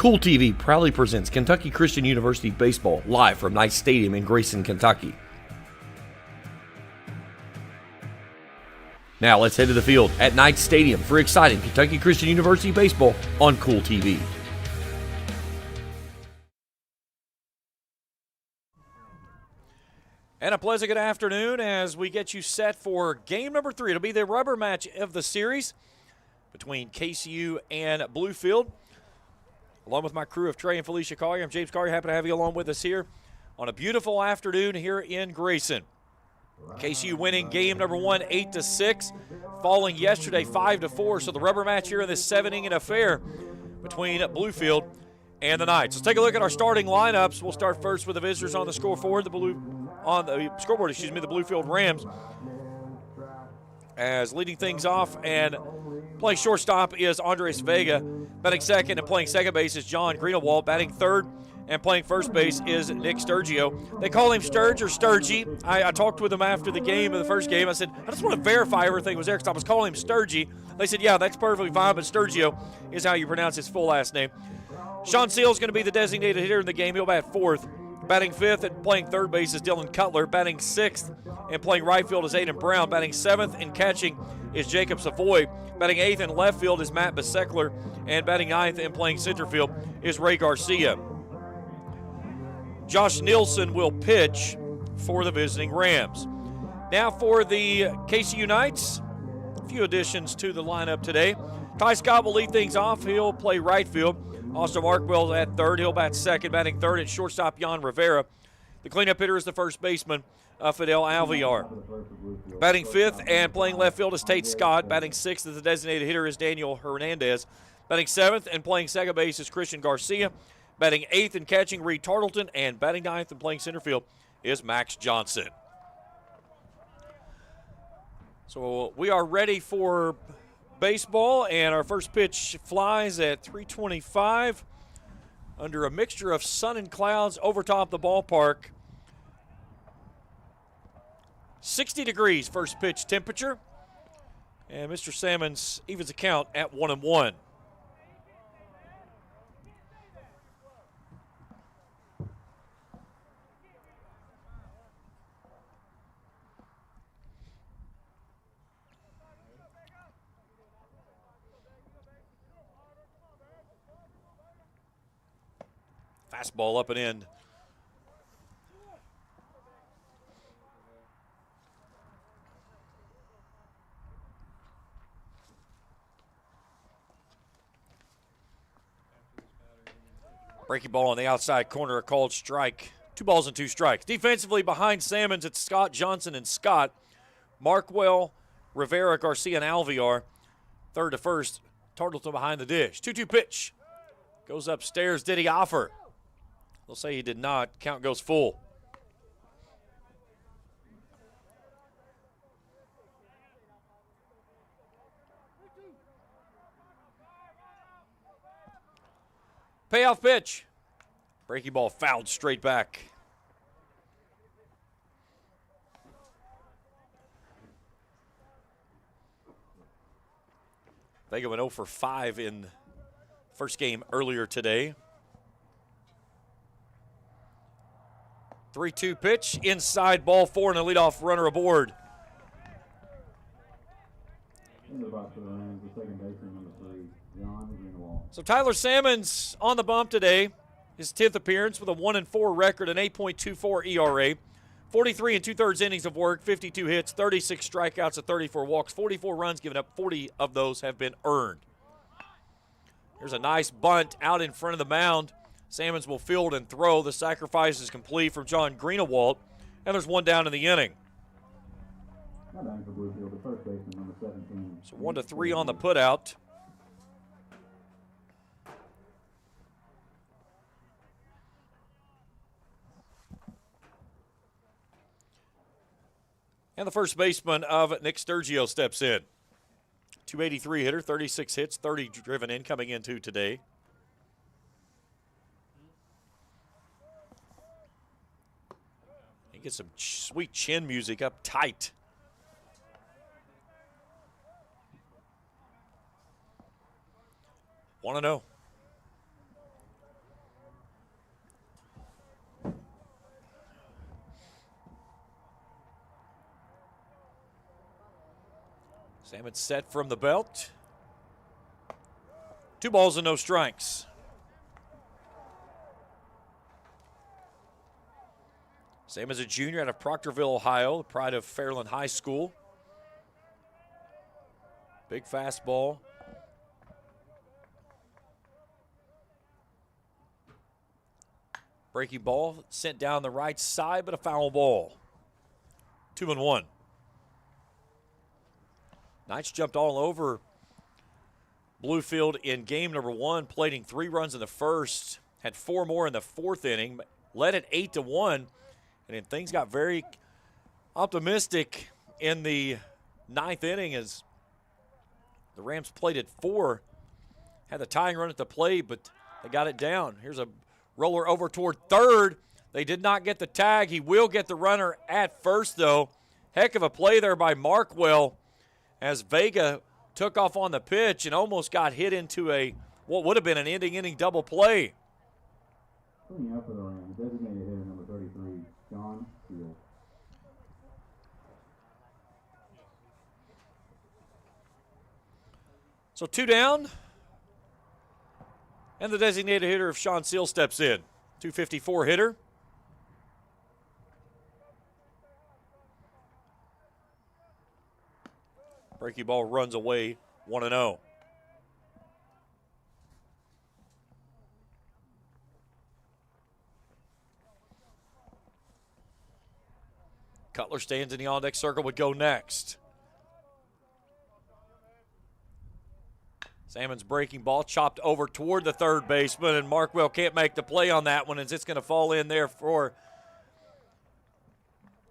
Kool TV proudly presents Kentucky Christian University Baseball live from Knight Stadium in Grayson, Kentucky. Now let's head to the field at Knight Stadium for exciting Kentucky Christian University Baseball on Kool TV. And a pleasant good afternoon as we get you set for game number 3. It'll be the rubber match of the series between KCU and Bluefield. Along with my crew of Trey and Felicia Collier, I'm James Collier. Happy to have you along with us here on a beautiful afternoon here in Grayson. KCU winning game number 1, 8-6, falling yesterday 5-4. So the rubber match here in this 7-inning affair between Bluefield and the Knights. Let's take a look at our starting lineups. We'll start first with the visitors on the scoreboard. The Bluefield Rams. As leading things off and playing shortstop is Andres Vega. Batting second and playing second base is John Greenewald. Batting third and playing first base is Nick Sturgio. They call him Sturge or Sturgy. I talked with him after the game, of the first game. I said, I just want to verify everything was there because I was calling him Sturgy. They said, yeah, that's perfectly fine, but Sturgio is how you pronounce his full last name. Sean Seal is going to be the designated hitter in the game. He'll bat fourth. Batting fifth and playing third base is Dylan Cutler. Batting sixth and playing right field is Aiden Brown. Batting seventh and catching is Jacob Savoy. Batting eighth in left field is Matt Beseckler. And batting ninth and playing center field is Ray Garcia. Josh Nielsen will pitch for the visiting Rams. Now for the KCU Knights, a few additions to the lineup today. Ty Scott will lead things off. He'll play right field. Austin Markwell at third. He'll bat second. Batting third at shortstop, Jan Rivera. The cleanup hitter is the first baseman, Fidel Alviar. Batting fifth and playing left field is Tate Scott. Batting sixth as the designated hitter is Daniel Hernandez. Batting seventh and playing second base is Christian Garcia. Batting eighth and catching, Reed Tartleton. And batting ninth and playing center field is Max Johnson. So we are ready for baseball, and our first pitch flies at 3:25 under a mixture of sun and clouds over top the ballpark. 60 degrees first pitch temperature, and Mr. Salmons evens the count at 1-1. Fastball up and in. Breaking ball on the outside corner, a called strike. 2 balls and 2 strikes. Defensively behind Salmons, it's Scott, Johnson, and Scott. Markwell, Rivera, Garcia, and Alviar. Third to first, Tartleton behind the dish. 2-2 pitch. Goes upstairs. Did he offer? They'll say he did not. Count goes full. Payoff pitch. Breaking ball fouled straight back. Vega went 0 for 5 in first game earlier today. 3-2 pitch, inside, ball 4, and a leadoff runner aboard. So Tyler Salmons on the bump today. His 10th appearance with a 1-4 record, an 8.24 ERA. 43 2/3 innings of work, 52 hits, 36 strikeouts, and 34 walks. 44 runs given up, 40 of those have been earned. Here's a nice bunt out in front of the mound. Salmons will field and throw. The sacrifice is complete from John Greenewald, and there's one down in the inning. So 1-3 on the putout. And the first baseman of Nick Sturgio steps in. 283 hitter, 36 hits, 30 driven in coming into today. He gets some sweet chin music up tight. 1-0. Salmon set from the belt. 2 balls and no strikes. Salmon's a junior out of Proctorville, Ohio, the pride of Fairland High School. Big fastball. Breaking ball sent down the right side, but a foul ball. 2-1. Knights jumped all over Bluefield in game number 1, plating 3 runs in the first, had 4 more in the 4th inning, led it 8-1, and then things got very optimistic in the 9th inning as the Rams played at 4, had the tying run at the plate, but they got it down. Here's a roller over toward third. They did not get the tag. He will get the runner at first, though. Heck of a play there by Markwell as Vega took off on the pitch and almost got hit into a what would have been an ending inning double play. Cleaning up for the Rams, designated hitter number 33, John Kool. So 2 down, and the designated hitter of Sean Seal steps in. 254 hitter. Breaking ball runs away 1-0. Cutler stands in the on-deck circle, would go next. Salmon's breaking ball chopped over toward the third baseman, and Markwell can't make the play on that one as it's going to fall in there for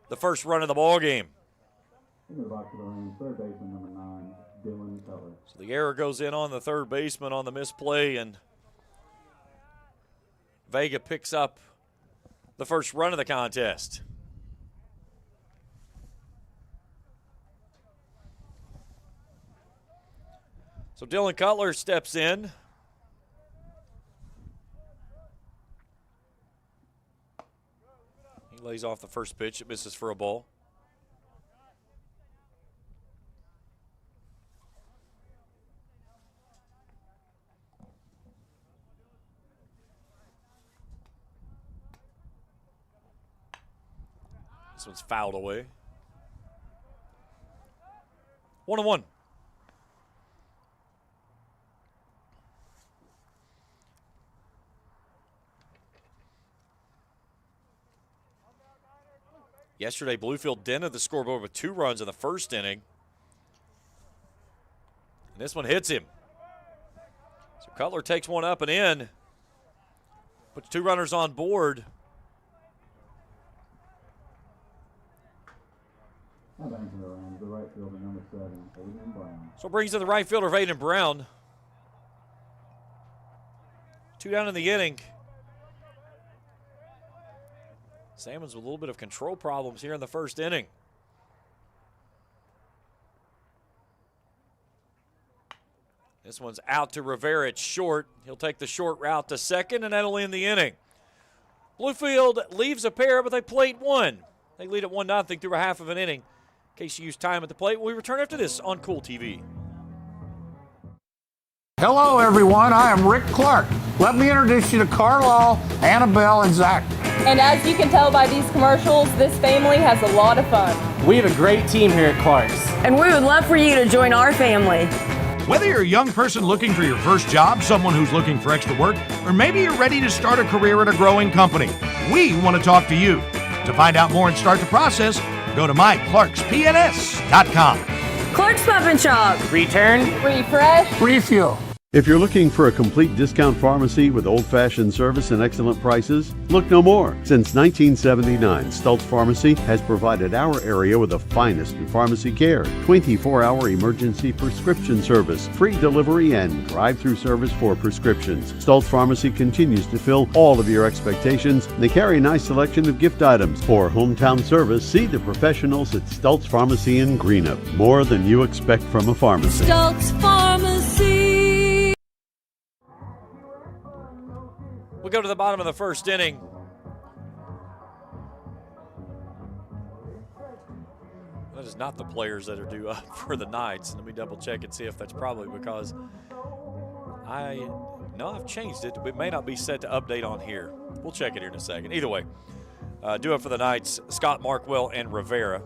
the first run of the ball game. Into the box for the Rams, third baseman number 9, Dylan Cutler. So the error goes in on the third baseman on the misplay, and Vega picks up the first run of the contest. So Dylan Cutler steps in. He lays off the first pitch. It misses for a ball. This one's fouled away. 1-1. Yesterday, Bluefield dented the scoreboard with 2 runs in the first inning. And this one hits him. So Cutler takes one up and in. Puts 2 runners on board. Now back to the Rams, the right fielder number 7, Aiden Brown. So it brings in the right fielder of Aiden Brown. 2 down in the inning. Salmon's with a little bit of control problems here in the first inning. This one's out to Rivera at short. He'll take the short route to second, and that'll end the inning. Bluefield leaves a pair, but they plate 1. They lead at 1-0 through a half of an inning. KCU's time at the plate. We return after this on Kool TV. Hello, everyone. I am Rick Clark. Let me introduce you to Carlisle, Annabelle, and Zach. And as you can tell by these commercials, this family has a lot of fun. We have a great team here at Clark's. And we would love for you to join our family. Whether you're a young person looking for your first job, someone who's looking for extra work, or maybe you're ready to start a career at a growing company, we want to talk to you. To find out more and start the process, go to myclarkspns.com. Clark's Pump and Shop. Return, Refresh, Refuel. If you're looking for a complete discount pharmacy with old-fashioned service and excellent prices, look no more. Since 1979, Stultz Pharmacy has provided our area with the finest in pharmacy care. 24-hour emergency prescription service, free delivery, and drive-through service for prescriptions. Stultz Pharmacy continues to fill all of your expectations. They carry a nice selection of gift items. For hometown service, see the professionals at Stultz Pharmacy in Greenup. More than you expect from a pharmacy. Stultz Pharmacy. We go to the bottom of the first inning. That is is not the players that are due up for the Knights. Let me double check and see if that's probably because I've changed it. It may not be set to update on here. We'll check it here in a second. Either way, due up for the Knights, Scott, Markwell, and Rivera.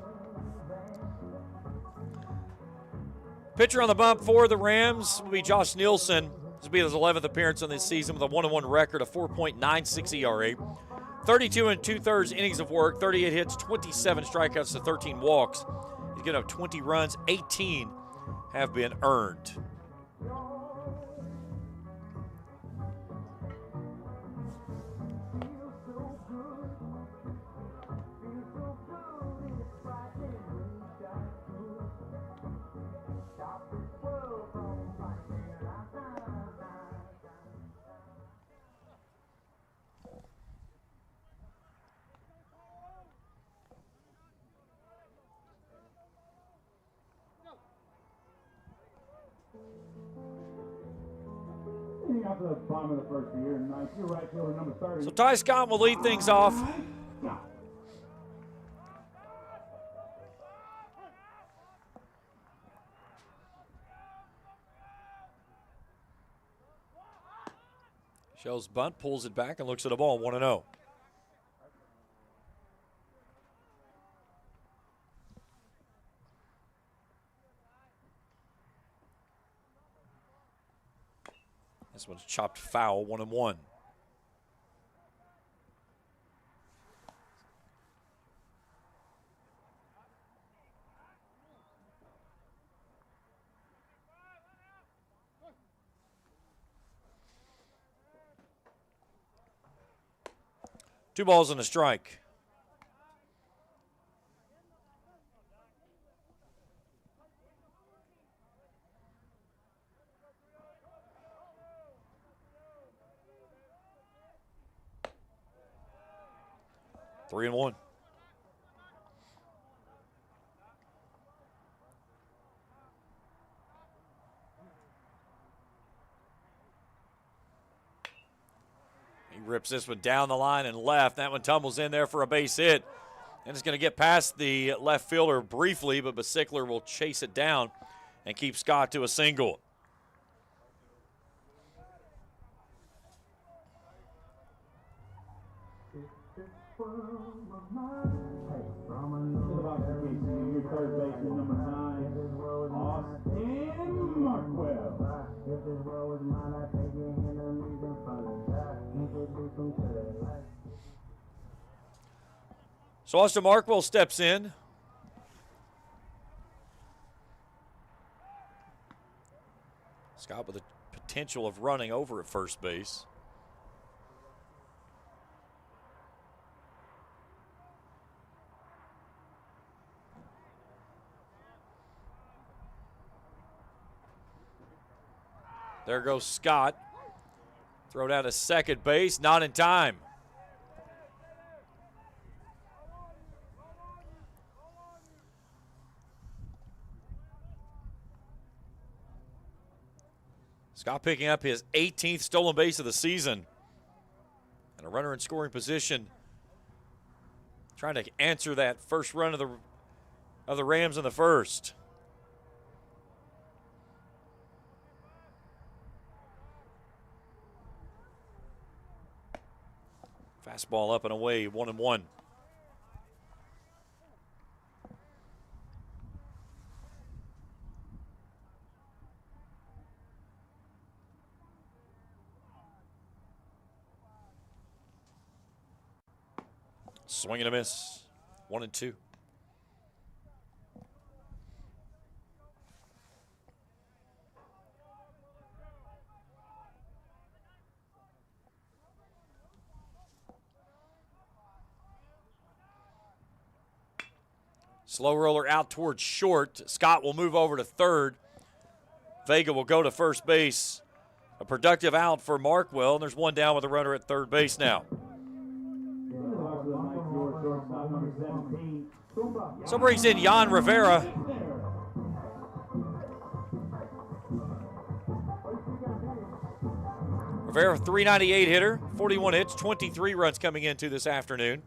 Pitcher on the bump for the Rams will be Josh Nielsen. This will be his 11th appearance on this season with a 1-1 record, a 4.96 ERA. 32 2/3 innings of work, 38 hits, 27 strikeouts to 13 walks. He's given up 20 runs, 18 have been earned. After the bottom of the first year, nice. You're right fielder number 30. So Ty Scott will lead things off. Shows bunt, pulls it back, and looks at the ball, 1-0. This one's chopped foul, 1-1. Two balls and a strike. Three and one. He rips this one down the line and left. That one tumbles in there for a base hit. And it's going to get past the left fielder briefly, but Basickler will chase it down and keep Scott to a single. Your third baseman number 9, Austin Markwell. So Austin Markwell steps in. Scott with the potential of running over at first base. There goes Scott. Throw down to second base, not in time. Scott picking up his 18th stolen base of the season. And a runner in scoring position. Trying to answer that first run of the Rams in the first. Fastball up and away, 1-1. Swing and a miss, 1-2. Slow roller out towards short. Scott will move over to third. Vega will go to first base. A productive out for Markwell, and there's one down with a runner at third base now. So brings in Jan Rivera. Rivera, 398 hitter, 41 hits, 23 runs coming into this afternoon.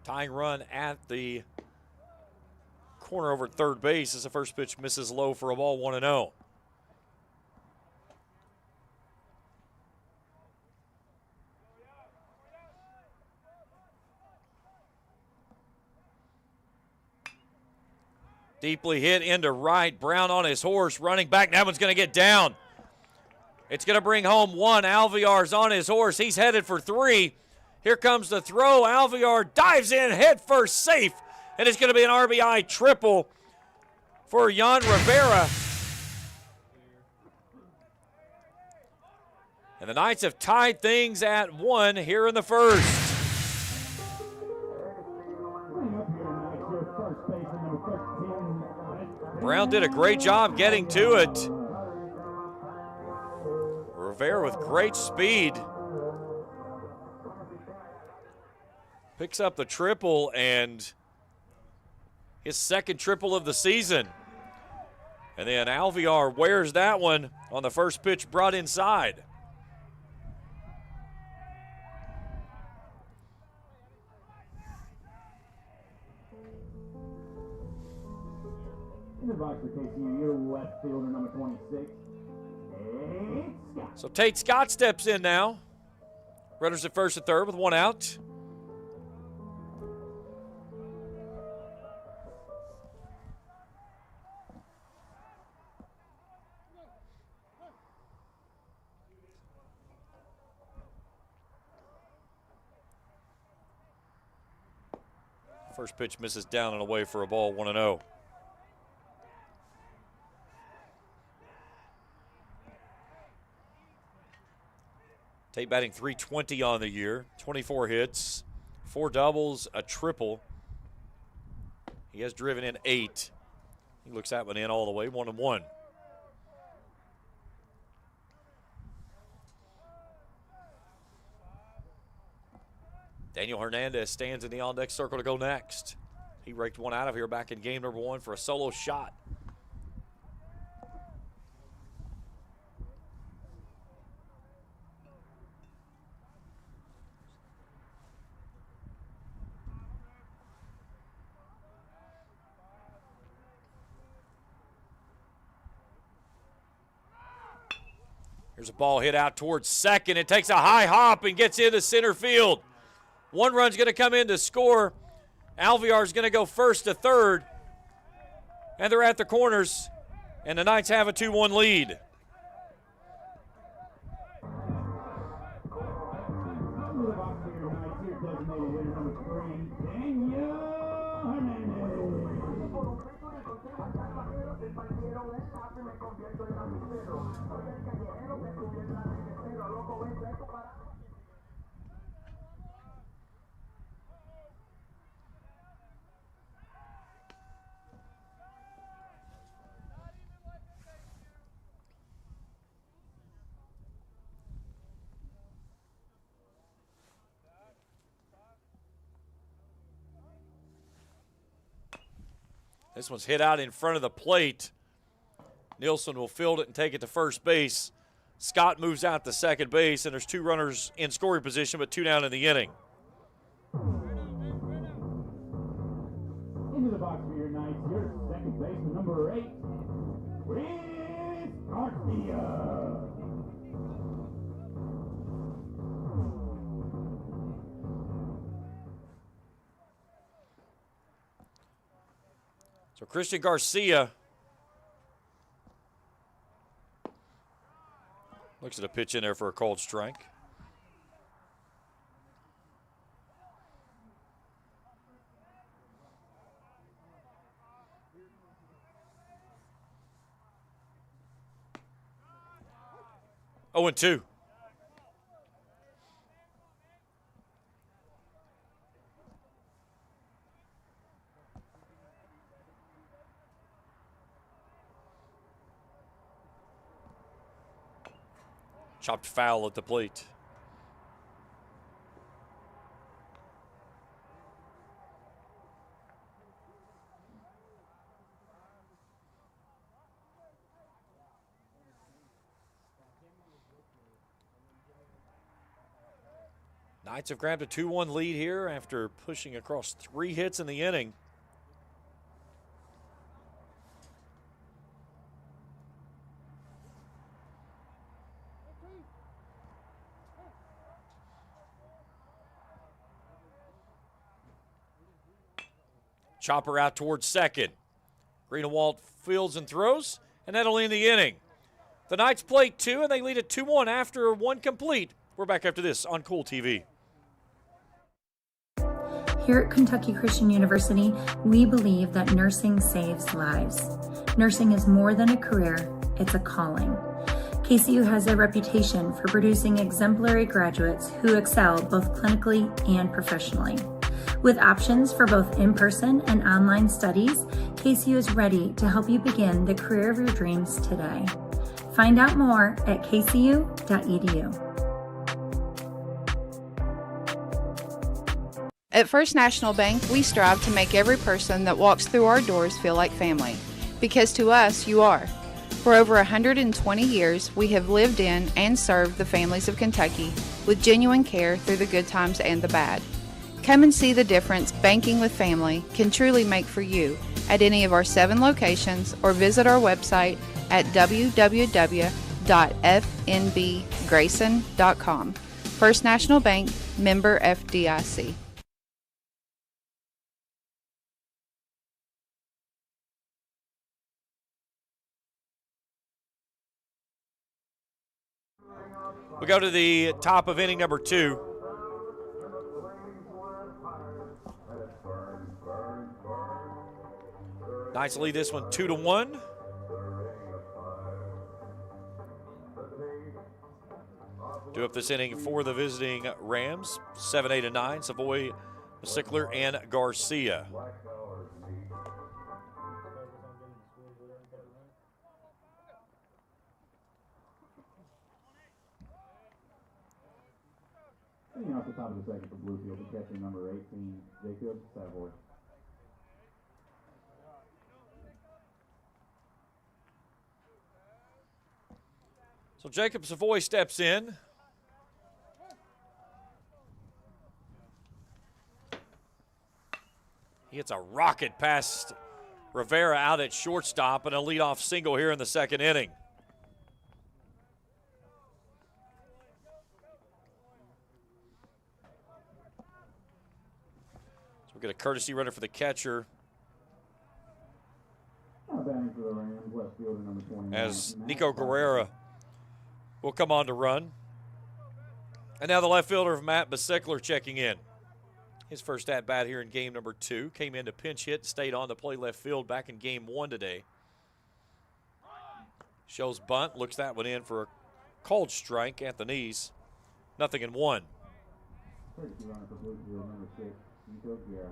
Tying run at the corner over at third base as the first pitch misses low for a ball, 1-0. Deeply hit into right. Brown on his horse, running back. That one's going to get down. It's going to bring home one. Alvear's on his horse. He's headed for 3. Here comes the throw. Alvear dives in head first, safe. And it's going to be an RBI triple for Jan Rivera. And the Knights have tied things at 1 here in the first. Brown did a great job getting to it. Rivera with great speed. Picks up the triple and his second triple of the season. And then Alvear wears that one on the first pitch brought inside. In the box for KCU, your left fielder, number 26. So Tate Scott steps in now. Runners at first and third with 1 out. First pitch misses down and away for a ball, 1-0. Tate batting .320 on the year, 24 hits, 4 doubles, a triple. He has driven in 8. He looks that one in all the way, 1-1. Daniel Hernandez stands in the on-deck circle to go next. He raked one out of here back in game number 1 for a solo shot. Here's a ball hit out towards second. It takes a high hop and gets into center field. 1 run's going to come in to score. Alvear's going to go first to third. And they're at the corners. And the Knights have a 2-1 lead. This one's hit out in front of the plate. Nielsen will field it and take it to first base. Scott moves out to second base, and there's 2 runners in scoring position, but 2 down in the inning. Into the box for your Knights, your second baseman, number 8, Chris Garcia. So Christian Garcia looks at a pitch in there for a cold strike. Oh, and 2. Chopped foul at the plate. Knights have grabbed a 2-1 lead here after pushing across 3 hits in the inning. Chopper out towards second. Greenewald fields and throws, and that'll end the inning. The Knights play 2, and they lead at 2-1 after 1 complete. We're back after this on Kool TV. Here at Kentucky Christian University, we believe that nursing saves lives. Nursing is more than a career, it's a calling. KCU has a reputation for producing exemplary graduates who excel both clinically and professionally. With options for both in-person and online studies, KCU is ready to help you begin the career of your dreams today. Find out more at kcu.edu. At First National Bank, we strive to make every person that walks through our doors feel like family, because to us, you are. For over 120 years, we have lived in and served the families of Kentucky with genuine care through the good times and the bad. Come and see the difference banking with family can truly make for you at any of our 7 locations, or visit our website at www.fnbgrayson.com. First National Bank, member FDIC. We go to the top of inning number 2. Knights lead this one 2-1. Do up this inning for the visiting Rams, 7, 8, and 9, Savoy, Sickler, and Garcia. Hitting off the top of the second for Bluefield, the catcher number 18, Jacob Savoy. So Jacob Savoy steps in. He hits a rocket past Rivera out at shortstop, and a leadoff single here in the second inning. So we get a courtesy runner for the catcher Batting for the Rams, left fielder number 29. as Nico Guerrera will come on to run. And now the left fielder of Matt Basickler checking in. His first at-bat here in game number 2. Came in to pinch hit, stayed on to play left field back in game 1 today. Shows bunt, looks that one in for a called strike at the knees. 0-1. Courtesy runner for Bluefield, number 6, Nico Guerra.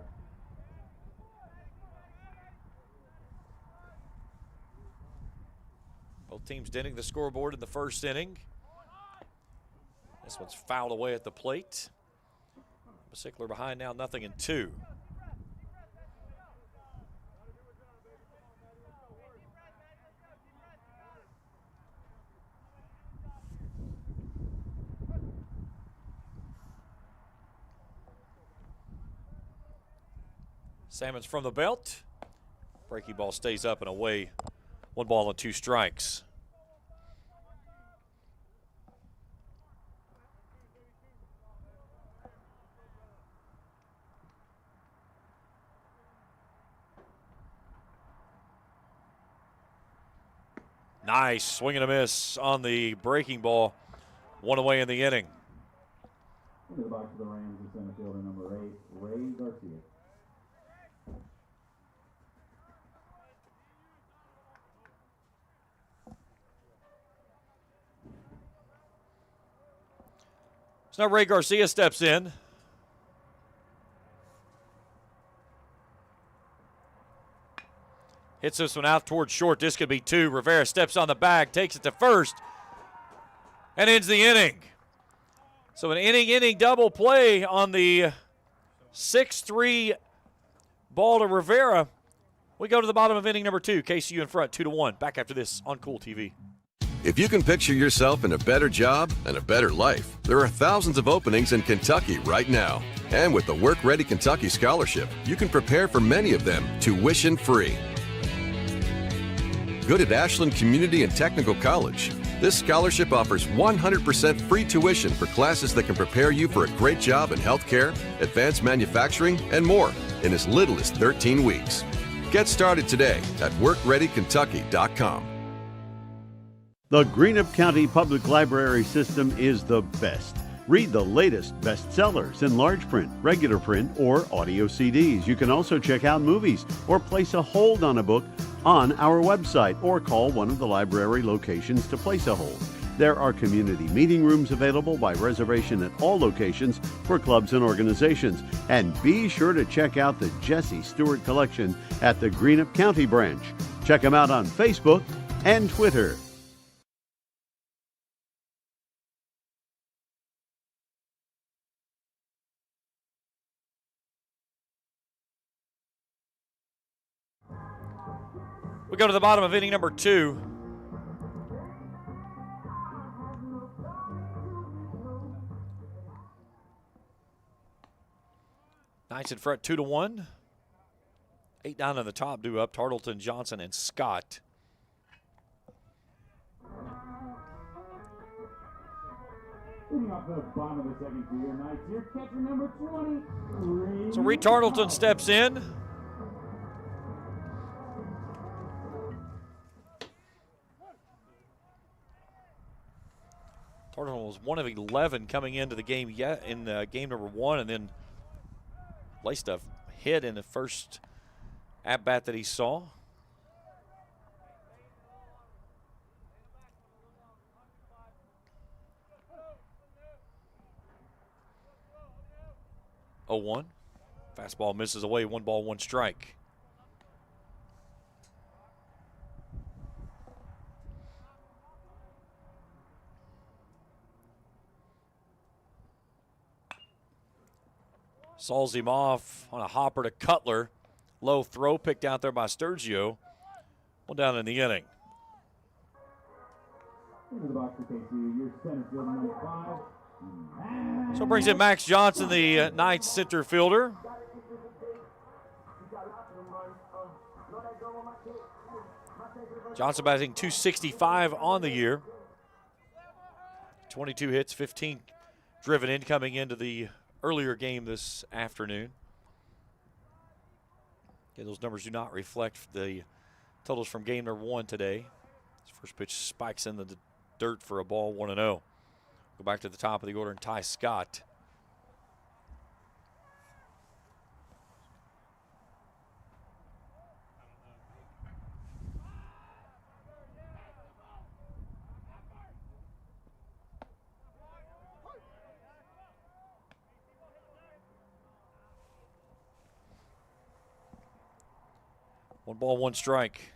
Both teams denting the scoreboard in the first inning. This one's fouled away at the plate. Basickler behind now, 0-2. Salmon's from the belt. Breaking ball stays up and away. 1 ball and 2 strikes. Nice swing and a miss on the breaking ball. 1 away in the inning. Into the box for the Rams is center fielder number 8, Ray Garcia. So now Ray Garcia steps in. Hits this one out towards short. This could be 2. Rivera steps on the bag, takes it to first, and ends the inning. So an inning double play on the 6-3 ball to Rivera. We go to the bottom of inning number 2. KCU in front, 2-1. Back after this on Kool TV. If you can picture yourself in a better job and a better life, there are thousands of openings in Kentucky right now. And with the Work Ready Kentucky Scholarship, you can prepare for many of them tuition-free. Good at Ashland Community and Technical College. This scholarship offers 100% free tuition for classes that can prepare you for a great job in healthcare, advanced manufacturing, and more in as little as 13 weeks. Get started today at WorkReadyKentucky.com. The Greenup County Public Library system is the best. Read the latest bestsellers in large print, regular print, or audio CDs. You can also check out movies or place a hold on a book on our website or call one of the library locations to place a hold. There are community meeting rooms available by reservation at all locations for clubs and organizations. And be sure to check out the Jesse Stewart collection at the Greenup County branch. Check them out on Facebook and Twitter. We go to the bottom of inning number 2. Knights in front 2-1. 8 down in the top, due up Tartleton, Johnson, and Scott. Leading off the bottom of the second for your Knights here, catcher number 20. So Reed Tartleton steps in. Tartleton was 1 of 11 coming into the game in game number 1, and then placed a hit in the first at-bat that he saw. Oh, 1. Fastball misses away, 1 ball, 1 strike. Sauls him off on a hopper to Cutler. Low throw picked out there by Sturgio. 1 down in the inning. Into the box for KCU, your center field number 5. So brings in Max Johnson, the Knights center fielder. Johnson batting .265 on the year. 22 hits, 15 driven in coming into the earlier game this afternoon. Okay, those numbers do not reflect the totals from game number 1 today. His first pitch spikes in the dirt for a ball, 1-0. Go back to the top of the order and Ty Scott. One ball, 1 strike.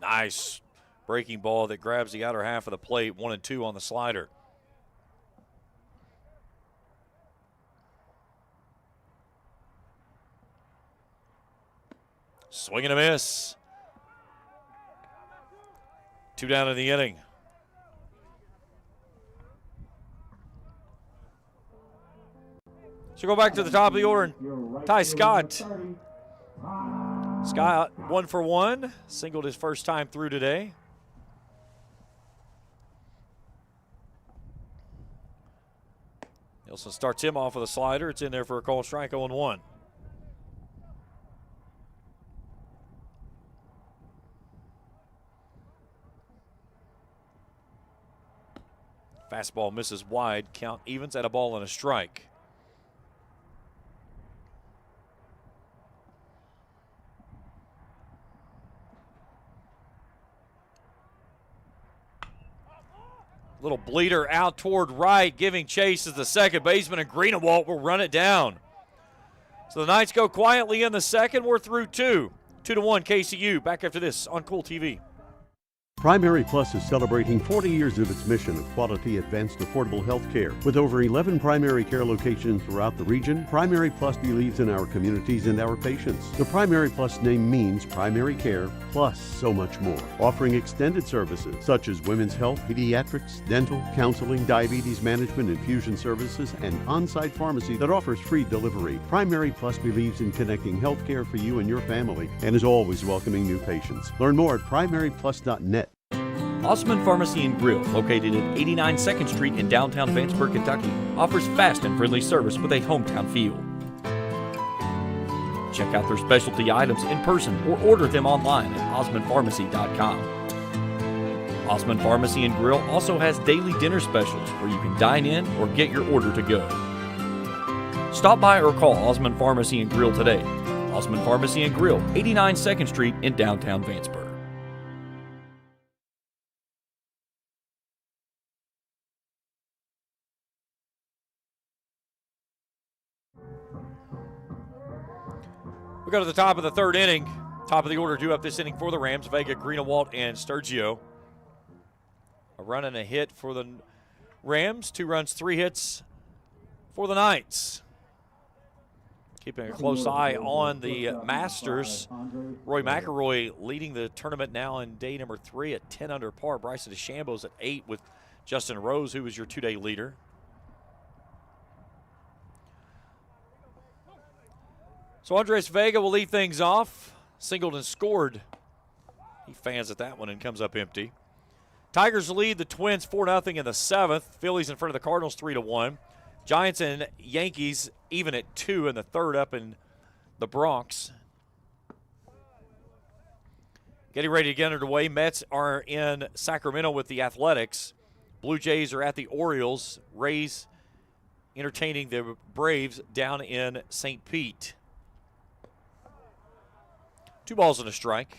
Nice breaking ball that grabs the outer half of the plate. 1-2 on the slider. Swing and a miss. 2 down in the inning. So go back to the top of the order and Ty Scott. Scott 1 for 1, singled his first time through today. Nielsen starts him off with a slider. It's in there for a called strike, 0-1. Fastball misses wide, count evens at a ball and a strike. Little bleeder out toward right, giving chase as the second baseman, and Greenawalt will run it down. So the Knights go quietly in the second. We're through 2. 2-1 KCU. Back after this on Kool TV. Primary Plus is celebrating 40 years of its mission of quality, advanced, affordable health care. With over 11 primary care locations throughout the region, Primary Plus believes in our communities and our patients. The Primary Plus name means primary care plus so much more, offering extended services such as women's health, pediatrics, dental, counseling, diabetes management, infusion services, and on-site pharmacy that offers free delivery. Primary Plus believes in connecting health care for you and your family and is always welcoming new patients. Learn more at primaryplus.net. Osman Pharmacy and Grill, located at 89 2nd Street in downtown Vanceburg, Kentucky, offers fast and friendly service with a hometown feel. Check out their specialty items in person or order them online at osmanpharmacy.com. Osman Pharmacy and Grill also has daily dinner specials where you can dine in or get your order to go. Stop by or call Osman Pharmacy and Grill today. Osman Pharmacy and Grill, 89 2nd Street in downtown Vanceburg. We go to the top of the third inning. Top of the order due up this inning for the Rams, Vega, Greenewalt, and Sturgio. A run and a hit for the Rams. 2 runs, 3 hits for the Knights. Keeping a close eye on the Masters. Roy McIlroy leading the tournament now in day number 3 at 10 under par. Bryson DeChambeau's at 8 with Justin Rose, who was your 2-day leader. So Andres Vega will lead things off. Singled and scored. He fans at that one and comes up empty. Tigers lead the Twins 4-0 in the 7th. Phillies in front of the Cardinals 3-1. Giants and Yankees even at 2 in the 3rd up in the Bronx. Getting ready to get underway. Mets are in Sacramento with the Athletics. Blue Jays are at the Orioles. Rays entertaining the Braves down in St. Pete. 2 balls and a strike.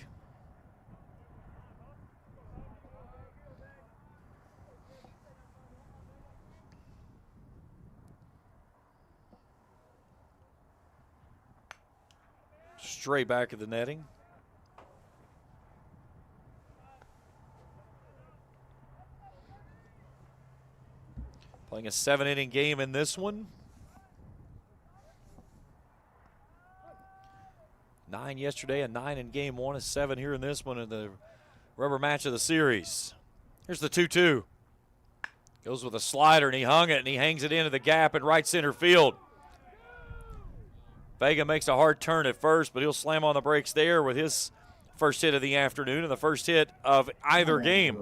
Straight back of the netting. Playing a 7-inning game in this one. 9 yesterday, a 9 in game 1, a 7 here in this one in the rubber match of the series. Here's the 2-2. Goes with a slider, and he hung it, and he hangs it into the gap in right center field. Vega makes a hard turn at first, but he'll slam on the brakes there with his first hit of the afternoon and the first hit of either game.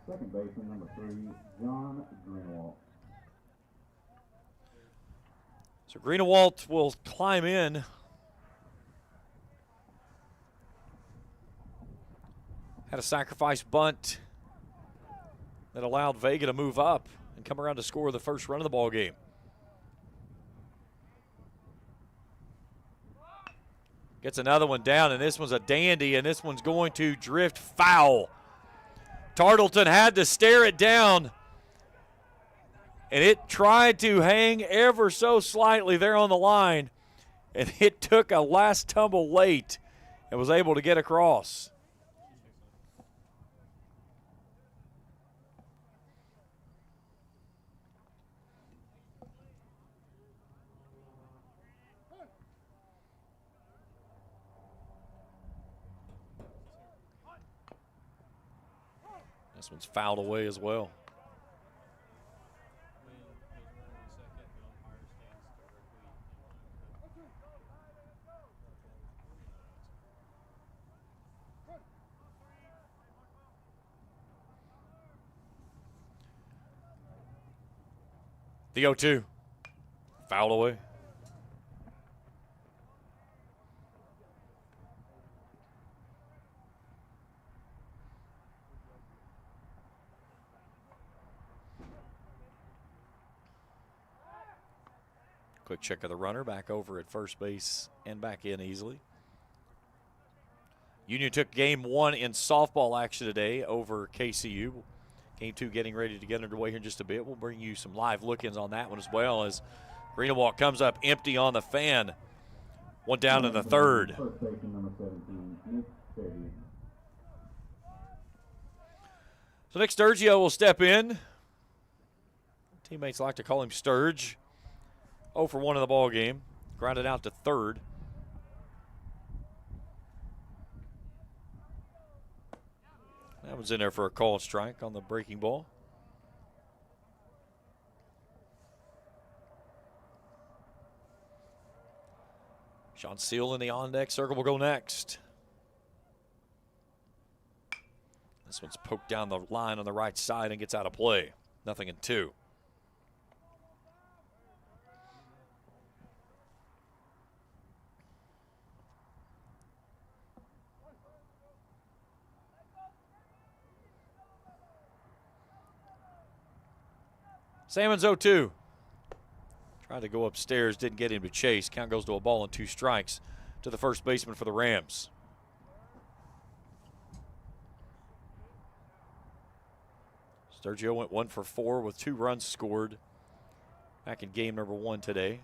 Second baseman, number 3, John Greenewalt. So Greenewalt will climb in. Had a sacrifice bunt that allowed Vega to move up and come around to score the first run of the ball game. Gets another one down, and this one's a dandy, and this one's going to drift foul. Tartleton had to stare it down, and it tried to hang ever so slightly there on the line, and it took a last tumble late and was able to get across. This one's fouled away as well. The 0-2. Fouled away. Quick check of the runner, back over at first base and back in easily. Union took game 1 in softball action today over KCU. Game 2 getting ready to get underway here in just a bit. We'll bring you some live look-ins on that one as well as Greenewalt comes up empty on the fan. One down in the 3rd. First baseman, number 17, Nick Fabian. So Nick Sturgio will step in. Teammates like to call him Sturge. 0 for 1 in the ball game. Grounded out to third. That was in there for a called strike on the breaking ball. Sean Seal in the on-deck circle will go next. This one's poked down the line on the right side and gets out of play. 0-2. Salmon's 0-2. Tried to go upstairs, didn't get him to chase. Count goes to a ball and 2 strikes to the first baseman for the Rams. Sturgio went 1 for 4 with 2 runs scored back in game number 1 today.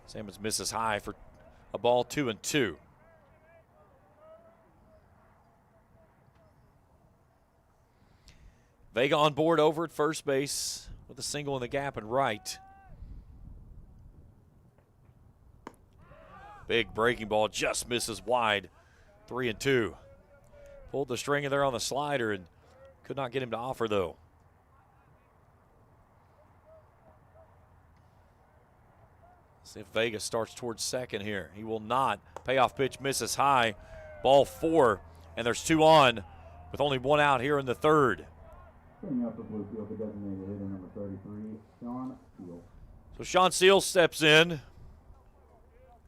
Salmons misses high for a ball, 2-2. Vega on board over at first base with a single in the gap and right. Big breaking ball just misses wide, 3-2. Pulled the string in there on the slider and could not get him to offer, though. See if Vega starts towards second here. He will not. Payoff pitch misses high. Ball 4, and there's 2 on with only 1 out here in the third. Setting up for Bluefield, the designated hitter number 33, Sean Seal. So Sean Seal steps in.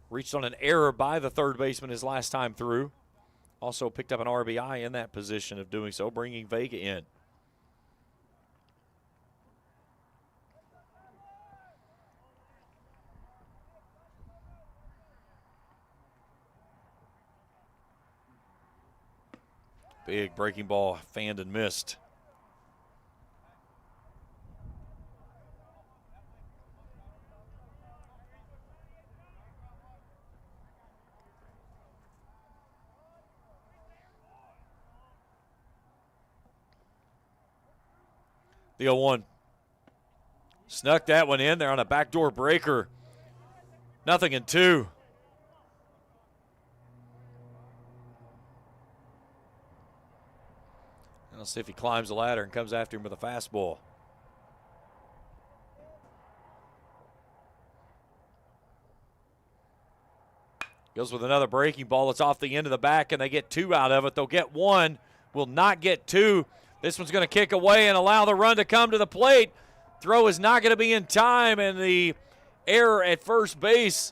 Reached on an error by the third baseman his last time through. Also picked up an RBI in that position of doing so, bringing Vega in. Big breaking ball, fanned and missed. The 0-1. Snuck that one in there on a backdoor breaker. 0-2. I'll see if he climbs the ladder and comes after him with a fastball. Goes with another breaking ball. It's off the end of the back, and they get 2 out of it. They'll get 1. Will not get 2. This one's going to kick away and allow the run to come to the plate. Throw is not going to be in time, and the error at first base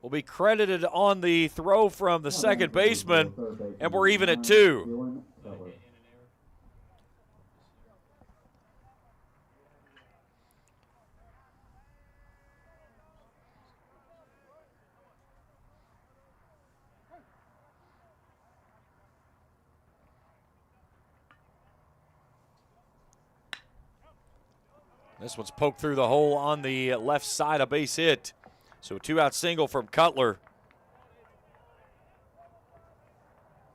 will be credited on the throw from the second baseman, and we're even at 2. This one's poked through the hole on the left side, a base hit. So a 2-out single from Cutler.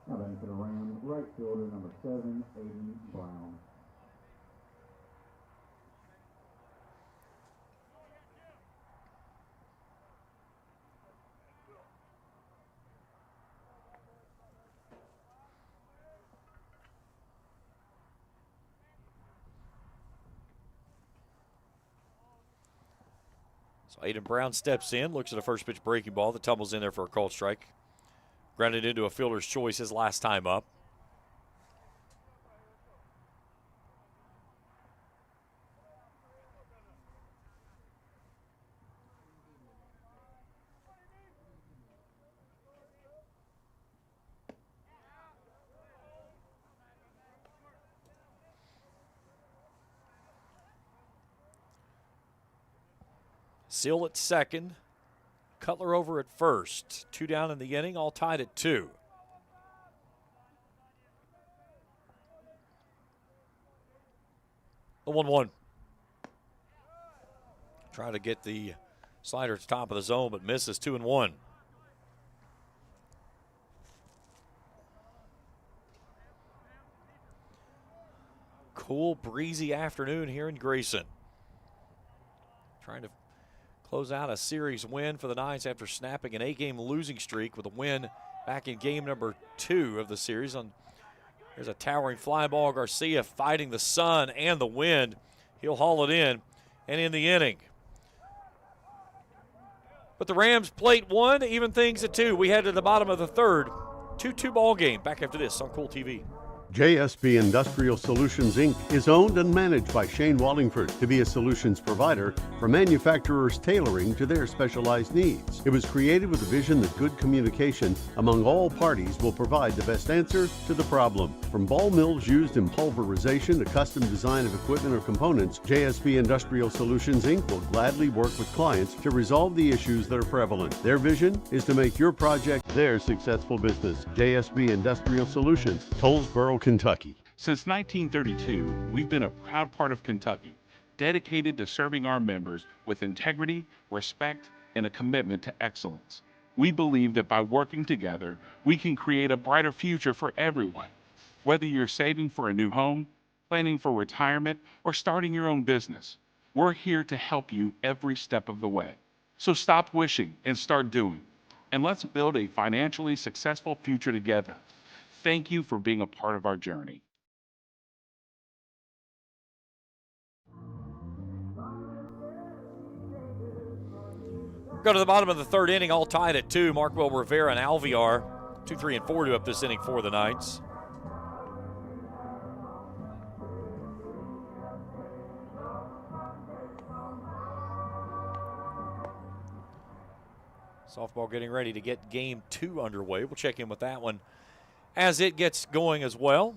Now batting for the Rams, right fielder number 7, Aiden Brown. So Aiden Brown steps in, looks at a first pitch breaking ball that tumbles in there for a called strike. Grounded into a fielder's choice his last time up. Seal at second. Cutler over at first. 2 down in the inning, all tied at 2. The 1-1. Try to get the slider to the top of the zone, but misses. 2-1. cool, breezy afternoon here in Grayson. Trying to close out a series win for the Knights after snapping an 8-game losing streak with a win back in game number 2 of the series. There's a towering fly ball. Garcia fighting the sun and the wind. He'll haul it in and in the inning. But the Rams plate 1, even things at 2. We head to the bottom of the third. 2-2 ball game. Back after this on Kool TV. JSB Industrial Solutions, Inc. is owned and managed by Shane Wallingford to be a solutions provider for manufacturers tailoring to their specialized needs. It was created with a vision that good communication among all parties will provide the best answer to the problem. From ball mills used in pulverization to custom design of equipment or components, JSB Industrial Solutions, Inc. will gladly work with clients to resolve the issues that are prevalent. Their vision is to make your project their successful business. JSB Industrial Solutions, Tollsboro, Kentucky. Since 1932, we've been a proud part of Kentucky, dedicated to serving our members with integrity, respect, and a commitment to excellence. We believe that by working together, we can create a brighter future for everyone. Whether you're saving for a new home, planning for retirement, or starting your own business, we're here to help you every step of the way. So stop wishing and start doing, and let's build a financially successful future together. Thank you for being a part of our journey. Go to the bottom of the third inning, all tied at 2. Markwell, Rivera, and Alvear. 2, 3, and 4 to up this inning for the Knights. Softball getting ready to get game 2 underway. We'll check in with that one as it gets going as well.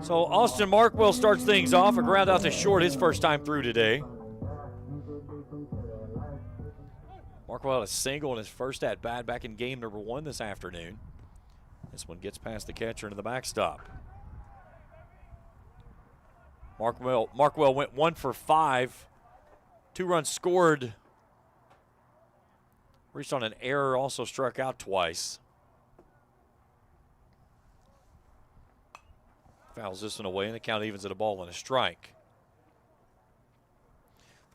So Austin Markwell starts things off. A ground out to short his first time through today. Markwell had a single in his first at-bat back in game number 1 this afternoon. This one gets past the catcher into the backstop. Markwell went 1 for 5. 2 runs scored. Reached on an error, also struck out twice. Fouls this one away, and the count evens at a ball and a strike.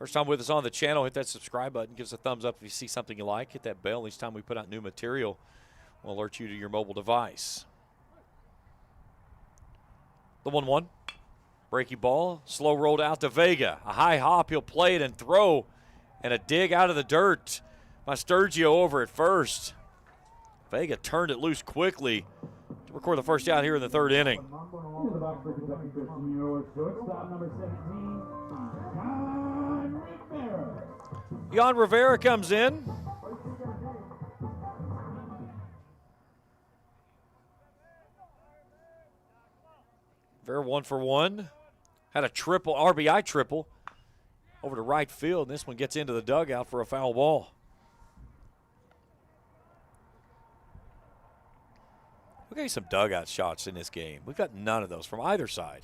First time with us on the channel, hit that subscribe button. Give us a thumbs up if you see something you like. Hit that bell each time we put out new material. We'll alert you to your mobile device. The 1-1. Breaky ball, slow rolled out to Vega. A high hop, he'll play it and throw. And a dig out of the dirt by Sturgio over at first. Vega turned it loose quickly to record the first out here in the third inning. Jan Rivera comes in. Rivera 1 for 1. Had a triple, RBI triple over to right field, and this one gets into the dugout for a foul ball. We'll get you some dugout shots in this game. We've got none of those from either side.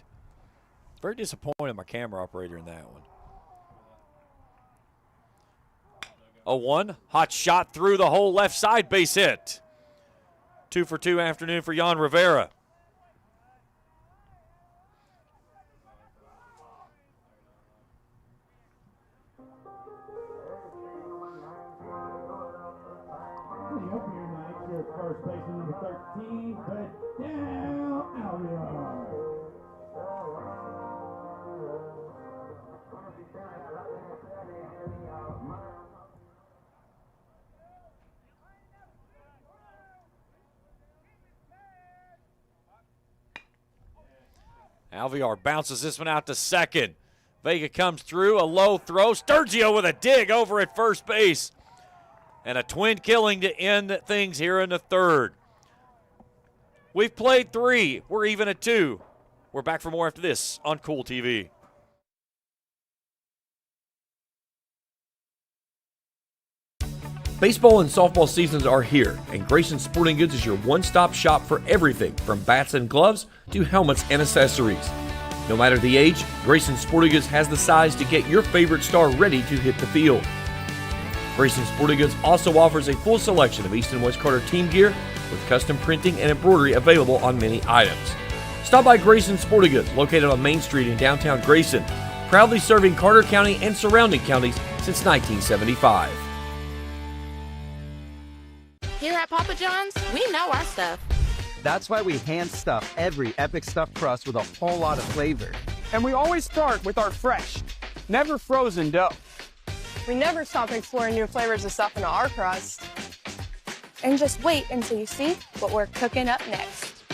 Very disappointed my camera operator in that one. 0-1, hot shot through the whole left side, base hit. 2 for 2 afternoon for Jan Rivera. First baseman number 13, Fidel Alvear. Alvear bounces this one out to second. Vega comes through, a low throw. Sturgio with a dig over at first base. And a twin killing to end things here in the third. We've played 3. We're even at 2. We're back for more after this on Kool TV. Baseball and softball seasons are here, and Grayson Sporting Goods is your one-stop shop for everything from bats and gloves to helmets and accessories. No matter the age, Grayson Sporting Goods has the size to get your favorite star ready to hit the field. Grayson Sporting Goods also offers a full selection of East and West Carter team gear with custom printing and embroidery available on many items. Stop by Grayson Sporting Goods, located on Main Street in downtown Grayson, proudly serving Carter County and surrounding counties since 1975. Here at Papa John's, we know our stuff. That's why we hand stuff every Epic Stuffed Crust with a whole lot of flavor. And we always start with our fresh, never frozen dough. We never stop exploring new flavors of stuff in our crust. And just wait until you see what we're cooking up next.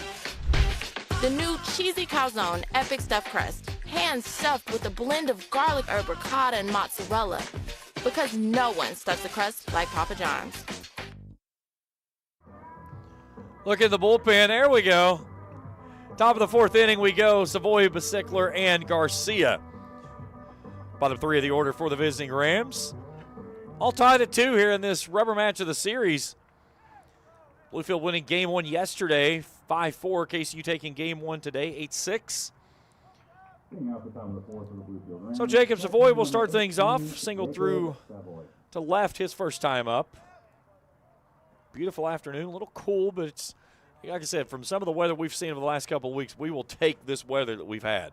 The new cheesy calzone Epic Stuffed Crust, hand stuffed with a blend of garlic herb, ricotta, and mozzarella. Because no one stuffs a crust like Papa John's. Look at the bullpen. There we go. Top of the fourth inning we go. Savoy, Basickler, and Garcia. Bottom three of the order for the visiting Rams. All tied at 2 here in this rubber match of the series. Bluefield winning game 1 yesterday, 5-4. KCU taking game 1 today, 8-6. So Jacob Savoy will start things off. Single through to left his first time up. Beautiful afternoon, a little cool, but it's, like I said, from some of the weather we've seen over the last couple of weeks, we will take this weather that we've had.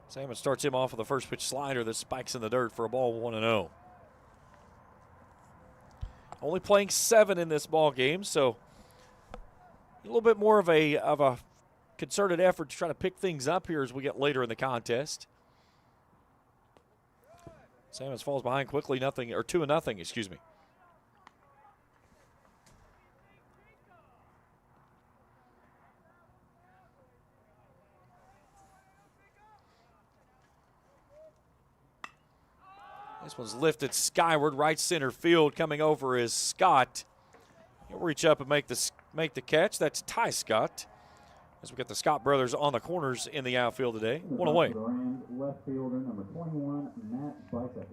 Salmon starts him off with a first pitch slider that spikes in the dirt for a ball 1-0. Only playing 7 in this ball game, so a little bit more of a concerted effort to try to pick things up here as we get later in the contest. Salmons falls behind quickly, 2-0, excuse me. This one's lifted skyward, right center field. Coming over is Scott. He'll reach up and make the catch. That's Ty Scott. As we get the Scott brothers on the corners in the outfield today. One away. Left fielder, number 21, Matt Bisecker.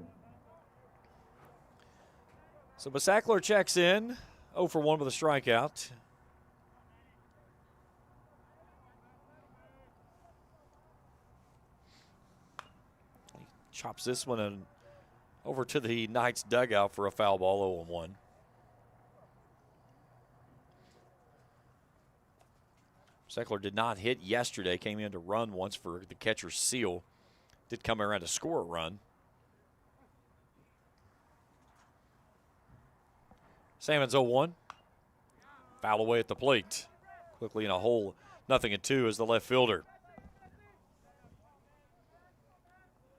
So Basackler checks in, 0 for 1 with a strikeout. He chops this one over to the Knights dugout for a foul ball, 0-1. Basackler did not hit yesterday, came in to run once for the catcher's seal. Did come around to score a run. Salmon's 0-1. Foul away at the plate. Quickly in a hole, 0-2 as the left fielder.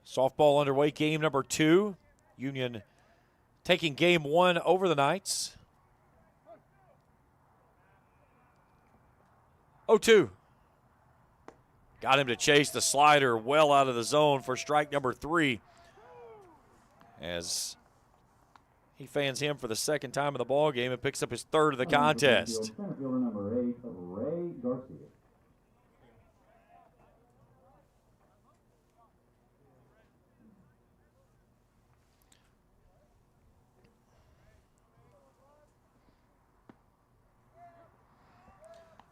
Softball underway, game number 2. Union taking game 1 over the Knights. 0-2. Got him to chase the slider well out of the zone for strike number 3. As he fans him for the second time in the ball game and picks up his third of the contest. Center fielder number 8, Ray Garcia.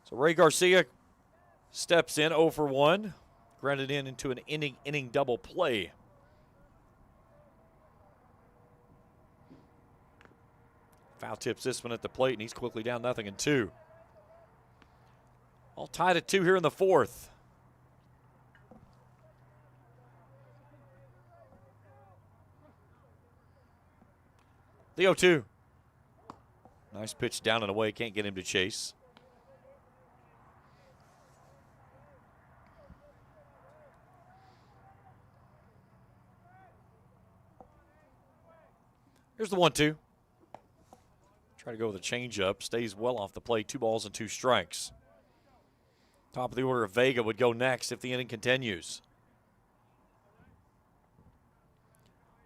So Ray Garcia steps in 0 for 1, grounded into an inning double play. Foul tips this one at the plate, and he's quickly down 0-2. All tied at 2 here in the fourth. The 0-2. Nice pitch down and away, can't get him to chase. Here's the 1-2. Try to go with a changeup. Stays well off the plate. 2 balls and 2 strikes. Top of the order of Vega would go next if the inning continues.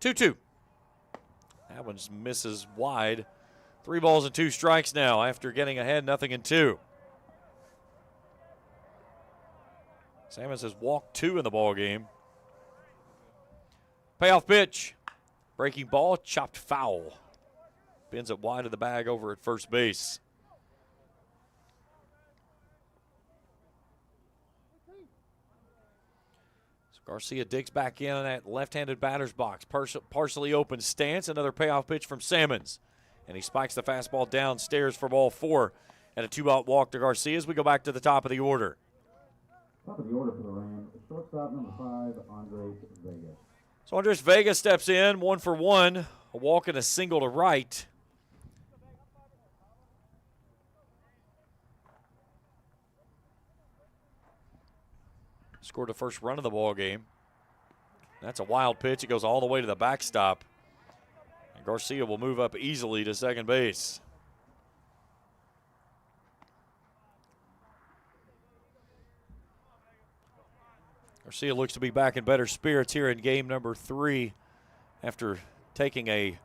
2-2. That one misses wide. 3 balls and 2 strikes now after getting ahead 0-2. Salmons has walked 2 in the ball game. Payoff pitch. Breaking ball, chopped foul. Bends it wide of the bag over at first base. Garcia digs back in on that left-handed batter's box. Partially open stance. Another payoff pitch from Salmons. And he spikes the fastball downstairs for ball 4. And a 2-out walk to Garcia as we go back to the top of the order. Top of the order for the Rams, shortstop number 5, Andres Vega. So Andres Vega steps in, 1 for 1. A walk and a single to right. Scored the first run of the ball game. That's a wild pitch. It goes all the way to the backstop. And Garcia will move up easily to second base. Garcia looks to be back in better spirits here in game number 3 after taking a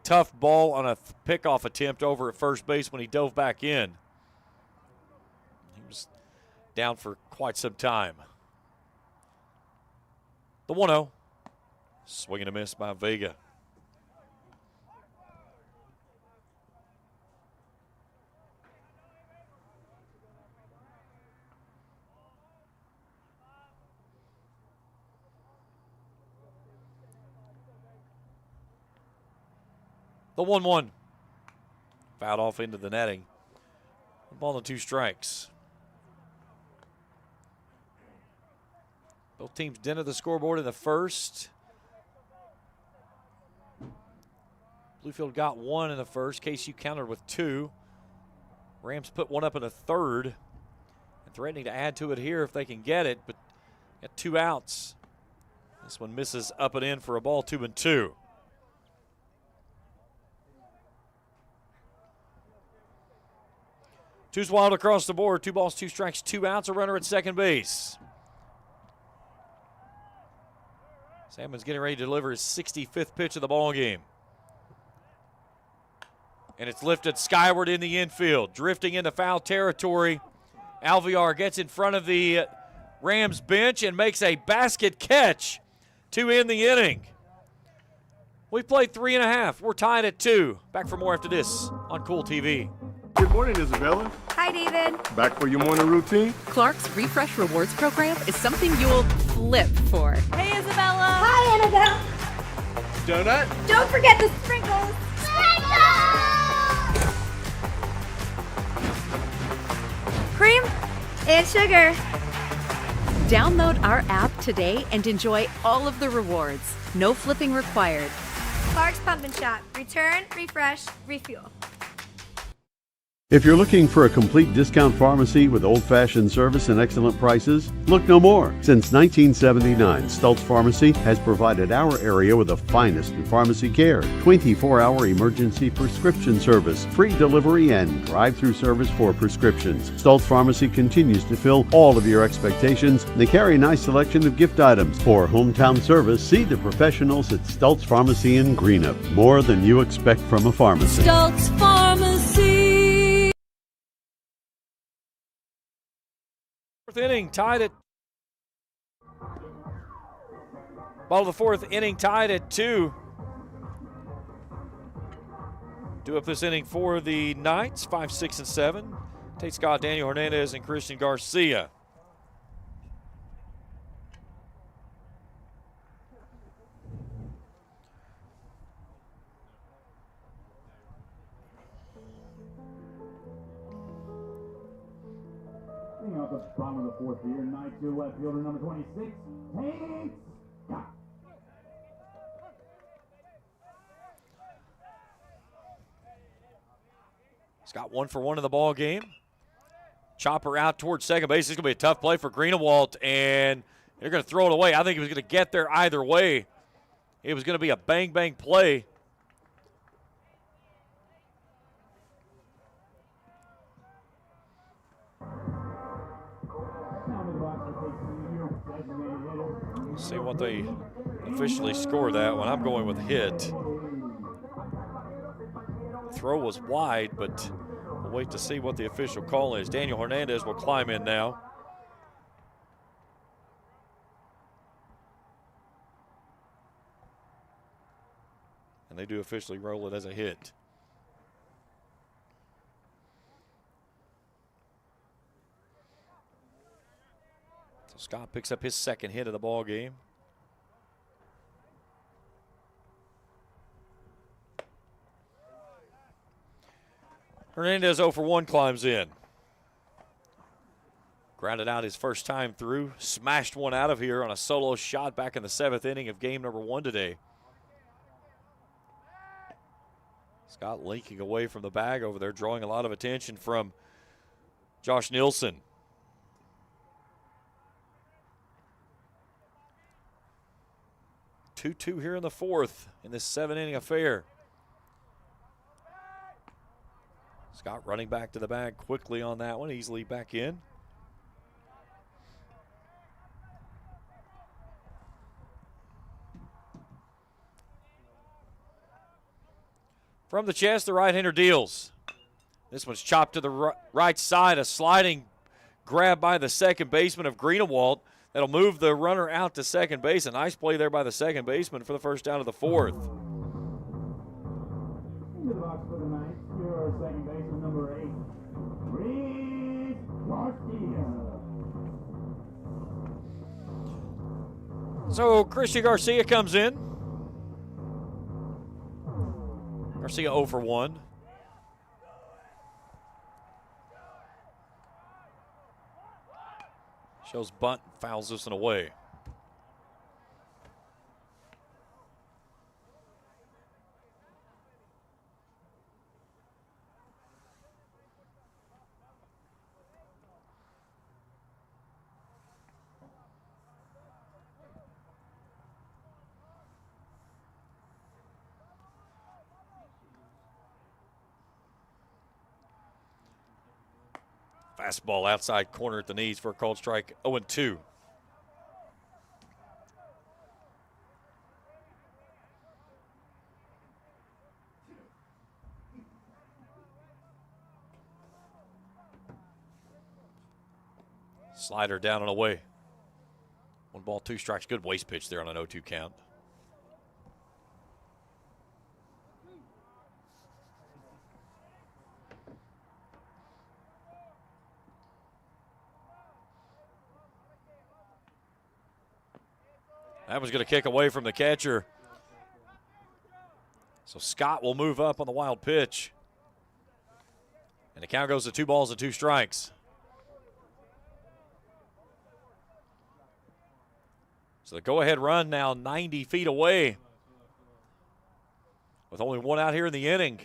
tough ball on a pickoff attempt over at first base when he dove back in. He was down for quite some time. The 1-0. Swing and a miss by Vega. The 1-1. Fouled off into the netting. 1-2 strikes. Both teams dented the scoreboard in the first. Bluefield got 1 in the first. KCU countered with 2. Rams put 1 up in the third. And threatening to add to it here if they can get it, but got 2 outs. This one misses up and in for a ball, 2-2. Two's wild across the board. 2 balls, 2 strikes, 2 outs. A runner at second base. Salmon's getting ready to deliver his 65th pitch of the ball game. And it's lifted skyward in the infield. Drifting into foul territory. Alvear gets in front of the Rams bench and makes a basket catch to end the inning. We've played 3.5. We're tied at 2. Back for more after this on Kool TV. Good morning, Isabella. Hi, David. Back for your morning routine? Clark's Refresh Rewards program is something you'll flip for. Hey, Isabella. Hi, Annabelle. Donut? Don't forget the sprinkles. Cream and sugar. Download our app today and enjoy all of the rewards. No flipping required. Clark's Pump and Shop. Return, refresh, refuel. If you're looking for a complete discount pharmacy with old-fashioned service and excellent prices, look no more. Since 1979, Stultz Pharmacy has provided our area with the finest in pharmacy care. 24-hour emergency prescription service, free delivery, and drive-through service for prescriptions. Stultz Pharmacy continues to fill all of your expectations. They carry a nice selection of gift items. For hometown service, see the professionals at Stultz Pharmacy in Greenup. More than you expect from a pharmacy. Stultz Pharmacy. Fourth inning tied at bottom of the fourth inning tied at 2. Do up this inning for the Knights, 5, 6, and 7. Tate Scott, Daniel Hernandez, and Christian Garcia. Off the bottom of the fourth here, Knights, your left fielder, number 26, Tate Scott. Scott 1 for 1 in the ball game. Chopper out towards second base. It's going to be a tough play for Greenewalt, and they're going to throw it away. I think he was going to get there either way. It was going to be a bang-bang play. See what they officially score that one. I'm going with a hit. The throw was wide, but we'll wait to see what the official call is. Daniel Hernandez will climb in now. And they do officially roll it as a hit. So Scott picks up his second hit of the ball game. Hernandez 0 for 1 climbs in. Grounded out his first time through. Smashed one out of here on a solo shot back in the 7th inning of game number 1 today. Scott linking away from the bag over there, drawing a lot of attention from Josh Nielsen. Two here in the 4th in this 7-inning affair. Scott running back to the bag quickly on that one, easily back in. From the chest, the right-hander deals. This one's chopped to the right side, a sliding grab by the second baseman of Greenewalt. That'll move the runner out to second base. A nice play there by the second baseman for the first down of the 4th. Into the box for the Knights, your second baseman, number 8, Chris Garcia. So Christian Garcia comes in. Garcia 0 for 1. Shows bunt, fouls this one away. Fastball outside corner at the knees for a called strike. 0-2. Slider down and away. 1 ball, 2 strikes. Good waste pitch there on an 0-2 count. That was going to kick away from the catcher. So Scott will move up on the wild pitch. And the count goes to 2 balls and 2 strikes. So the go-ahead run now 90 feet away with only 1 out here in the inning.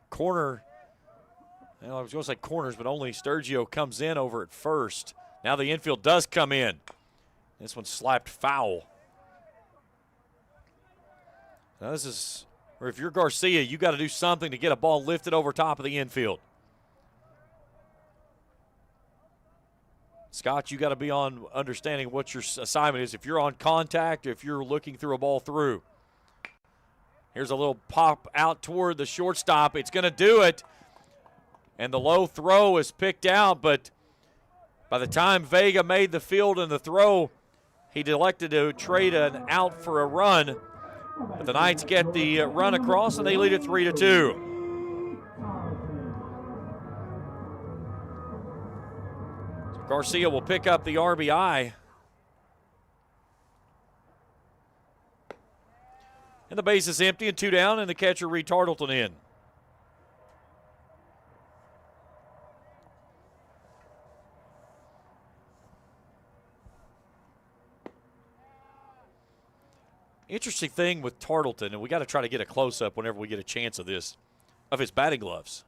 Corner, well, I was going to say corners, but only Sturgio comes in over at first. Now the infield does come in. This one slapped foul. Now this is, or if you're Garcia, you got to do something to get a ball lifted over top of the infield. Scott, you got to be on understanding what your assignment is. If you're on contact, if you're looking through a ball through. Here's a little pop out toward the shortstop. It's going to do it. And the low throw is picked out, but by the time Vega made the field and the throw, he elected to trade an out for a run. But the Knights get the run across, and they lead it 3-2. Garcia will pick up the RBI. And the base is empty and 2 down, and the catcher Reed Tartleton in. Interesting thing with Tartleton, and we got to try to get a close-up whenever we get a chance of this, of his batting gloves.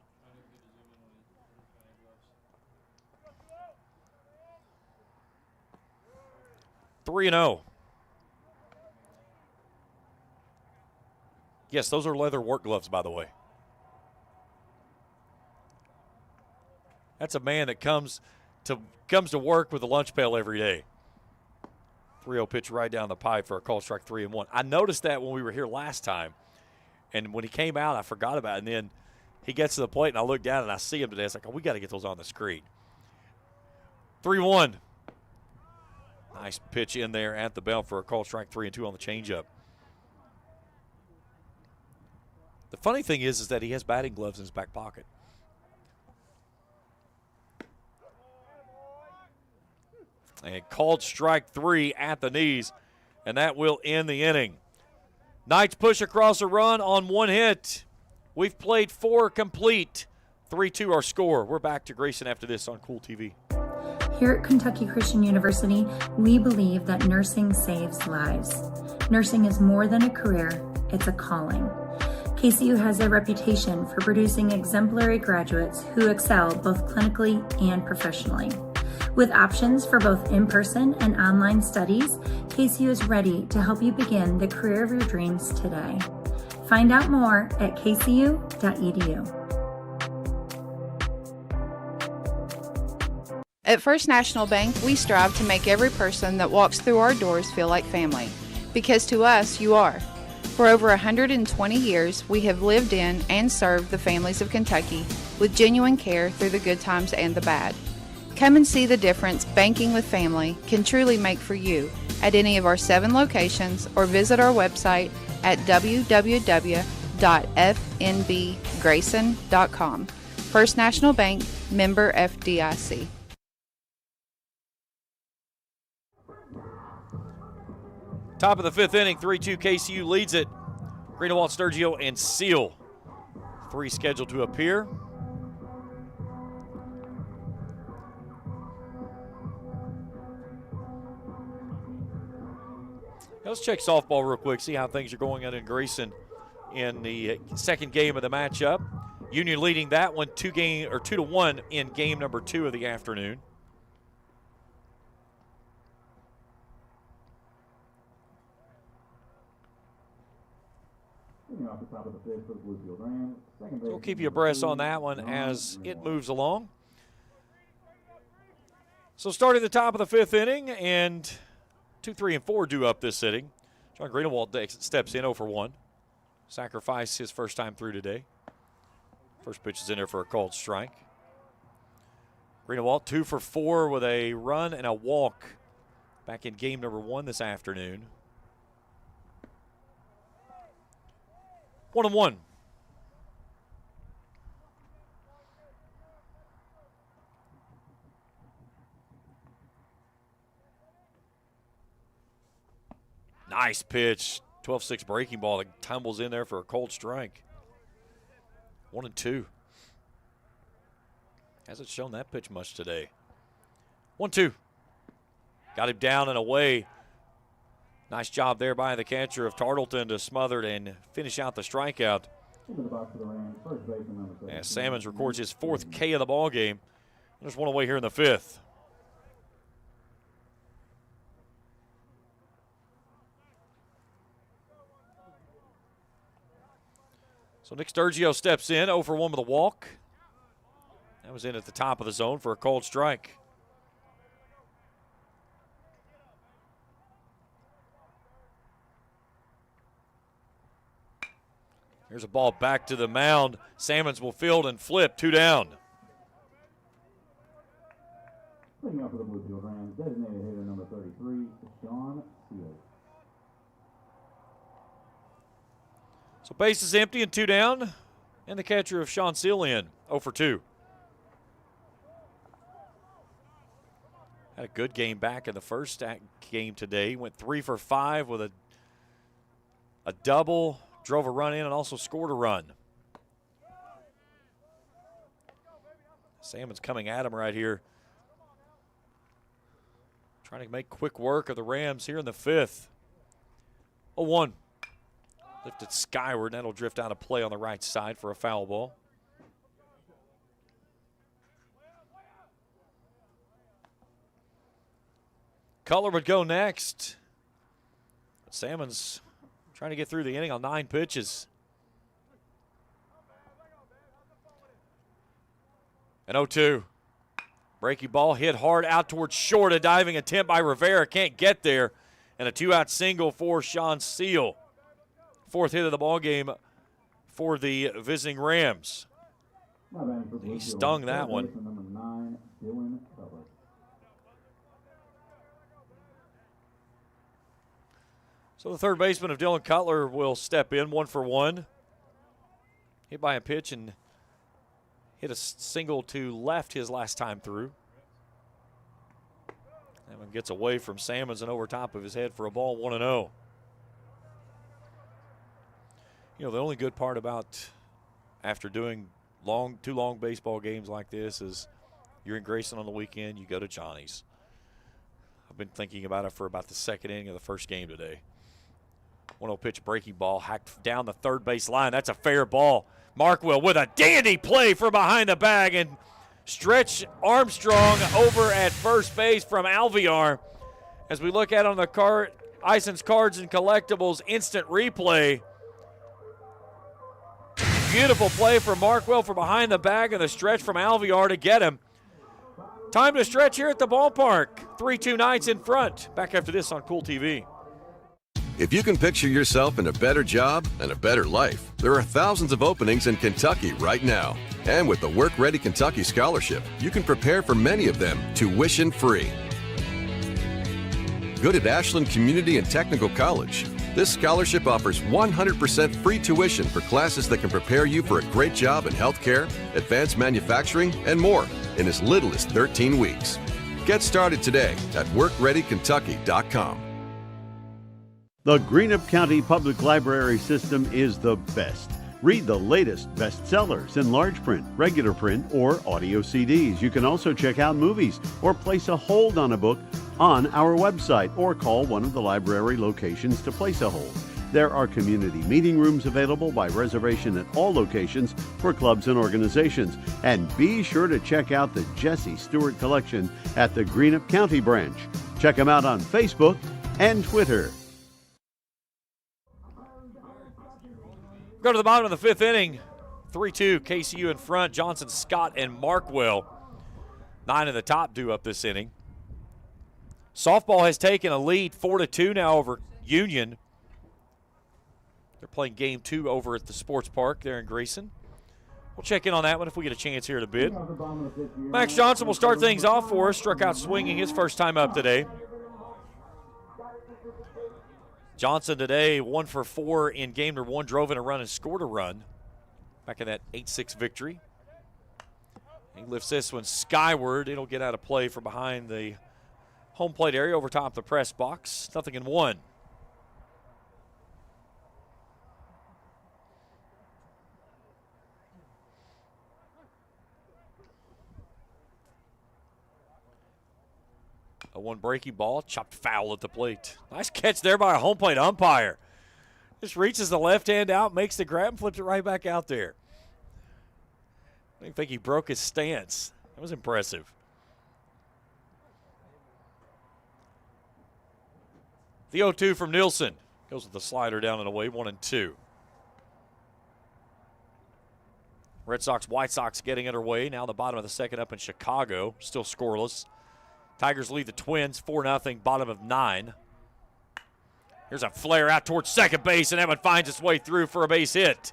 (3-0). Yes, those are leather work gloves, by the way. That's a man that comes to work with a lunch pail every day. 3-0 pitch right down the pipe for a call strike 3-1. I noticed that when we were here last time, and when he came out, I forgot about it. And then he gets to the plate, and I look down and I see him today. It's like, oh, we got to get those on the screen. 3-1. Nice pitch in there at the belt for a call strike 3-2 on the changeup. The funny thing is that he has batting gloves in his back pocket. And called strike 3 at the knees, and that will end the inning. Knights push across a run on 1 hit. We've played 4 complete. 3-2 our score. We're back to Grayson after this on Kool TV. Here at Kentucky Christian University, we believe that nursing saves lives. Nursing is more than a career, it's a calling. KCU has a reputation for producing exemplary graduates who excel both clinically and professionally. With options for both in-person and online studies, KCU is ready to help you begin the career of your dreams today. Find out more at kcu.edu. At First National Bank, we strive to make every person that walks through our doors feel like family. Because to us, you are. For over 120 years, we have lived in and served the families of Kentucky with genuine care through the good times and the bad. Come and see the difference banking with family can truly make for you at any of our 7 locations or visit our website at www.fnbgrayson.com. First National Bank, member FDIC. Top of the 5th inning, 3-2 KCU leads it. Greenawalt, Sturgio, and Seal. 3 scheduled to appear. Let's check softball real quick, see how things are going out in Grayson in the second game of the matchup. Union leading that one 2-1 in game number 2 of the afternoon. So we'll keep you abreast on that one as it moves along. So starting the top of the 5th inning, and 2, 3, and 4 due up this inning. John Greenawalt steps in 0 for 1. Sacrifice his first time through today. First pitch is in there for a called strike. Greenawalt 2 for 4 with a run and a walk back in game number 1 this afternoon. 1-1. Nice pitch. 12-6 breaking ball that tumbles in there for a cold strike. 1-2. Hasn't shown that pitch much today. 1-2. Got him down and away. Nice job there by the catcher of Tartleton to smother it and finish out the strikeout. As Salmons records his 4th K of the ball game. There's one away here in the 5th. So Nick Sturgio steps in, 0 for 1 with a walk. That was in at the top of the zone for a cold strike. Here's a ball back to the mound. Salmons will field and flip, 2 down. Putting up for the Bluefield Rams, designated hitter number 33, Sean Seal. So base is empty and 2 down. And the catcher of Sean Seal in, 0 for 2. Had a good game back in the first game today. Went 3 for 5 with a double, drove a run in, and also scored a run. Salmon's coming at him right here. Trying to make quick work of the Rams here in the 5th. 0-1. Lifted skyward, and that'll drift out of play on the right side for a foul ball. Cutler would go next. Salmon's trying to get through the inning on 9 pitches. An 0-2. Breaking ball hit hard out towards short. A diving attempt by Rivera. Can't get there. And a 2-out single for Sean Seal. 4th hit of the ball game for the visiting Rams. He stung that one. So the third baseman of Dylan Cutler will step in, 1 for 1. Hit by a pitch and hit a single to left his last time through. Hammond gets away from Salmons and over top of his head for a ball, 1-0. You know, the only good part about after doing two long baseball games like this is you're in Grayson on the weekend, you go to Johnny's. I've been thinking about it for about the second inning of the first game today. 1-0 pitch, breaking ball, hacked down the third base line. That's a fair ball. Markwell with a dandy play from behind the bag, and Stretch Armstrong over at first base from Alvear. As we look at on the Ison's Cards and Collectibles instant replay. Beautiful play from Markwell from behind the bag, and the stretch from Alvear to get him. Time to stretch here at the ballpark. 3-2 Knights in front. Back after this on Kool TV. If you can picture yourself in a better job and a better life, there are thousands of openings in Kentucky right now. And with the Work Ready Kentucky Scholarship, you can prepare for many of them tuition-free. Good at Ashland Community and Technical College. This scholarship offers 100% free tuition for classes that can prepare you for a great job in healthcare, advanced manufacturing, and more in as little as 13 weeks. Get started today at workreadykentucky.com. The Greenup County Public Library system is the best. Read the latest bestsellers in large print, regular print, or audio CDs. You can also check out movies or place a hold on a book on our website or call one of the library locations to place a hold. There are community meeting rooms available by reservation at all locations for clubs and organizations. And be sure to check out the Jesse Stewart collection at the Greenup County branch. Check them out on Facebook and Twitter. Go to the bottom of the fifth inning. 3-2, KCU in front. Johnson, Scott, and Markwell. 9 in the top due up this inning. Softball has taken a lead 4-2 now over Union. They're playing game 2 over at the sports park there in Grayson. We'll check in on that one if we get a chance here in a bit. Max Johnson will start things off for us. Struck out swinging his first time up today. Johnson today 1 for 4 in game number 1, drove in a run and scored a run back in that 8-6 victory. He lifts this one skyward. It'll get out of play from behind the home plate area over top the press box. 0-1. A 1 breaking ball, chopped foul at the plate. Nice catch there by a home plate umpire. Just reaches the left hand out, makes the grab, and flips it right back out there. I didn't think he broke his stance. That was impressive. The 0-2 from Nielsen. Goes with the slider down and away, 1-2. Red Sox, White Sox getting underway. Now the bottom of the second up in Chicago. Still scoreless. Tigers lead the Twins 4-0, bottom of 9. Here's a flare out towards second base, and that one finds its way through for a base hit.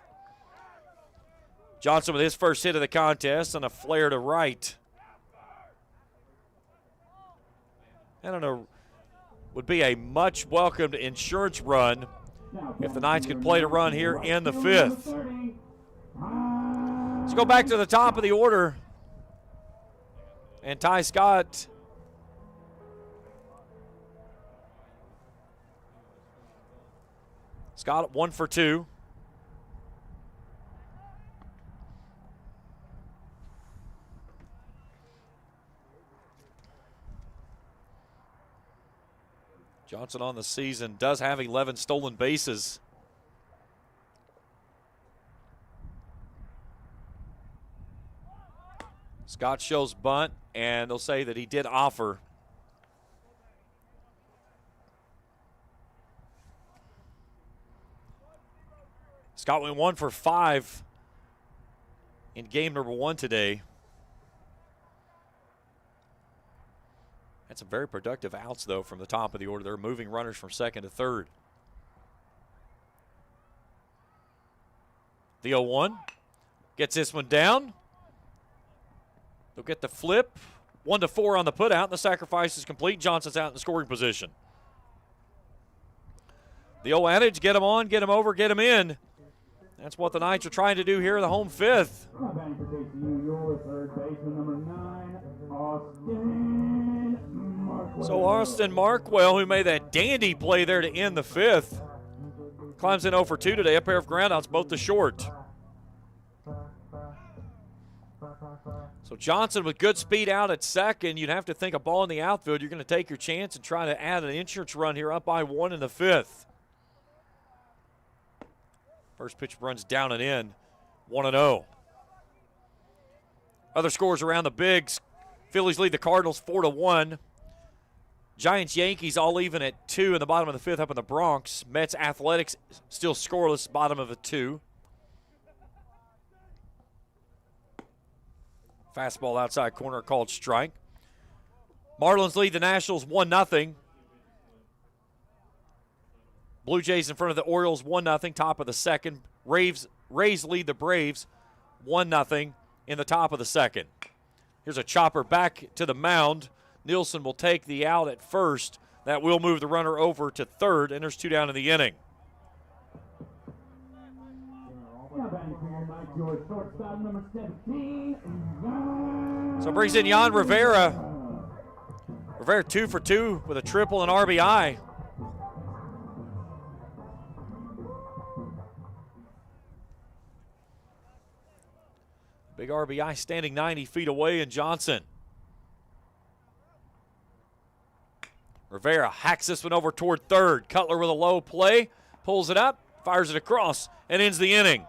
Johnson with his first hit of the contest and a flare to right. I don't know, would be a much welcomed insurance run if the Knights could play to run here in the 5th. Let's go back to the top of the order. And Ty Scott Scott 1 for 2. Johnson on the season does have 11 stolen bases. Scott shows bunt, and they'll say that he did offer. Scott went 1 for 5 in game number 1 today. Had some very productive outs, though, from the top of the order. They're moving runners from second to third. The 0-1 gets this one down. They'll get the flip. 1-4 on the put out, and the sacrifice is complete. Johnson's out in scoring position. The old adage, get him on, get him over, get him in. That's what the Knights are trying to do here in the home 5th. So Austin Markwell, who made that dandy play there to end the fifth, climbs in 0 for 2 today. A pair of groundouts, both to short. So Johnson with good speed out at second. You'd have to think a ball in the outfield. You're going to take your chance and try to add an insurance run here up by 1 in the fifth. First pitch runs down and in, 1-0. Other scores around the bigs. Phillies lead the Cardinals 4-1. Giants, Yankees all even at 2 in the bottom of the fifth up in the Bronx. Mets, Athletics still scoreless, bottom of a 2. Fastball outside corner called strike. Marlins lead the Nationals 1-0. Blue Jays in front of the Orioles 1-0, top of the second. Rays lead the Braves 1-0 in the top of the second. Here's a chopper back to the mound. Nielsen will take the out at first. That will move the runner over to third, and there's 2 down in the inning. So brings in Yan Rivera. Rivera 2 for 2 with a triple and RBI. Big RBI standing 90 feet away, and Johnson. Rivera hacks this one over toward third. Cutler with a low play, pulls it up, fires it across, and ends the inning.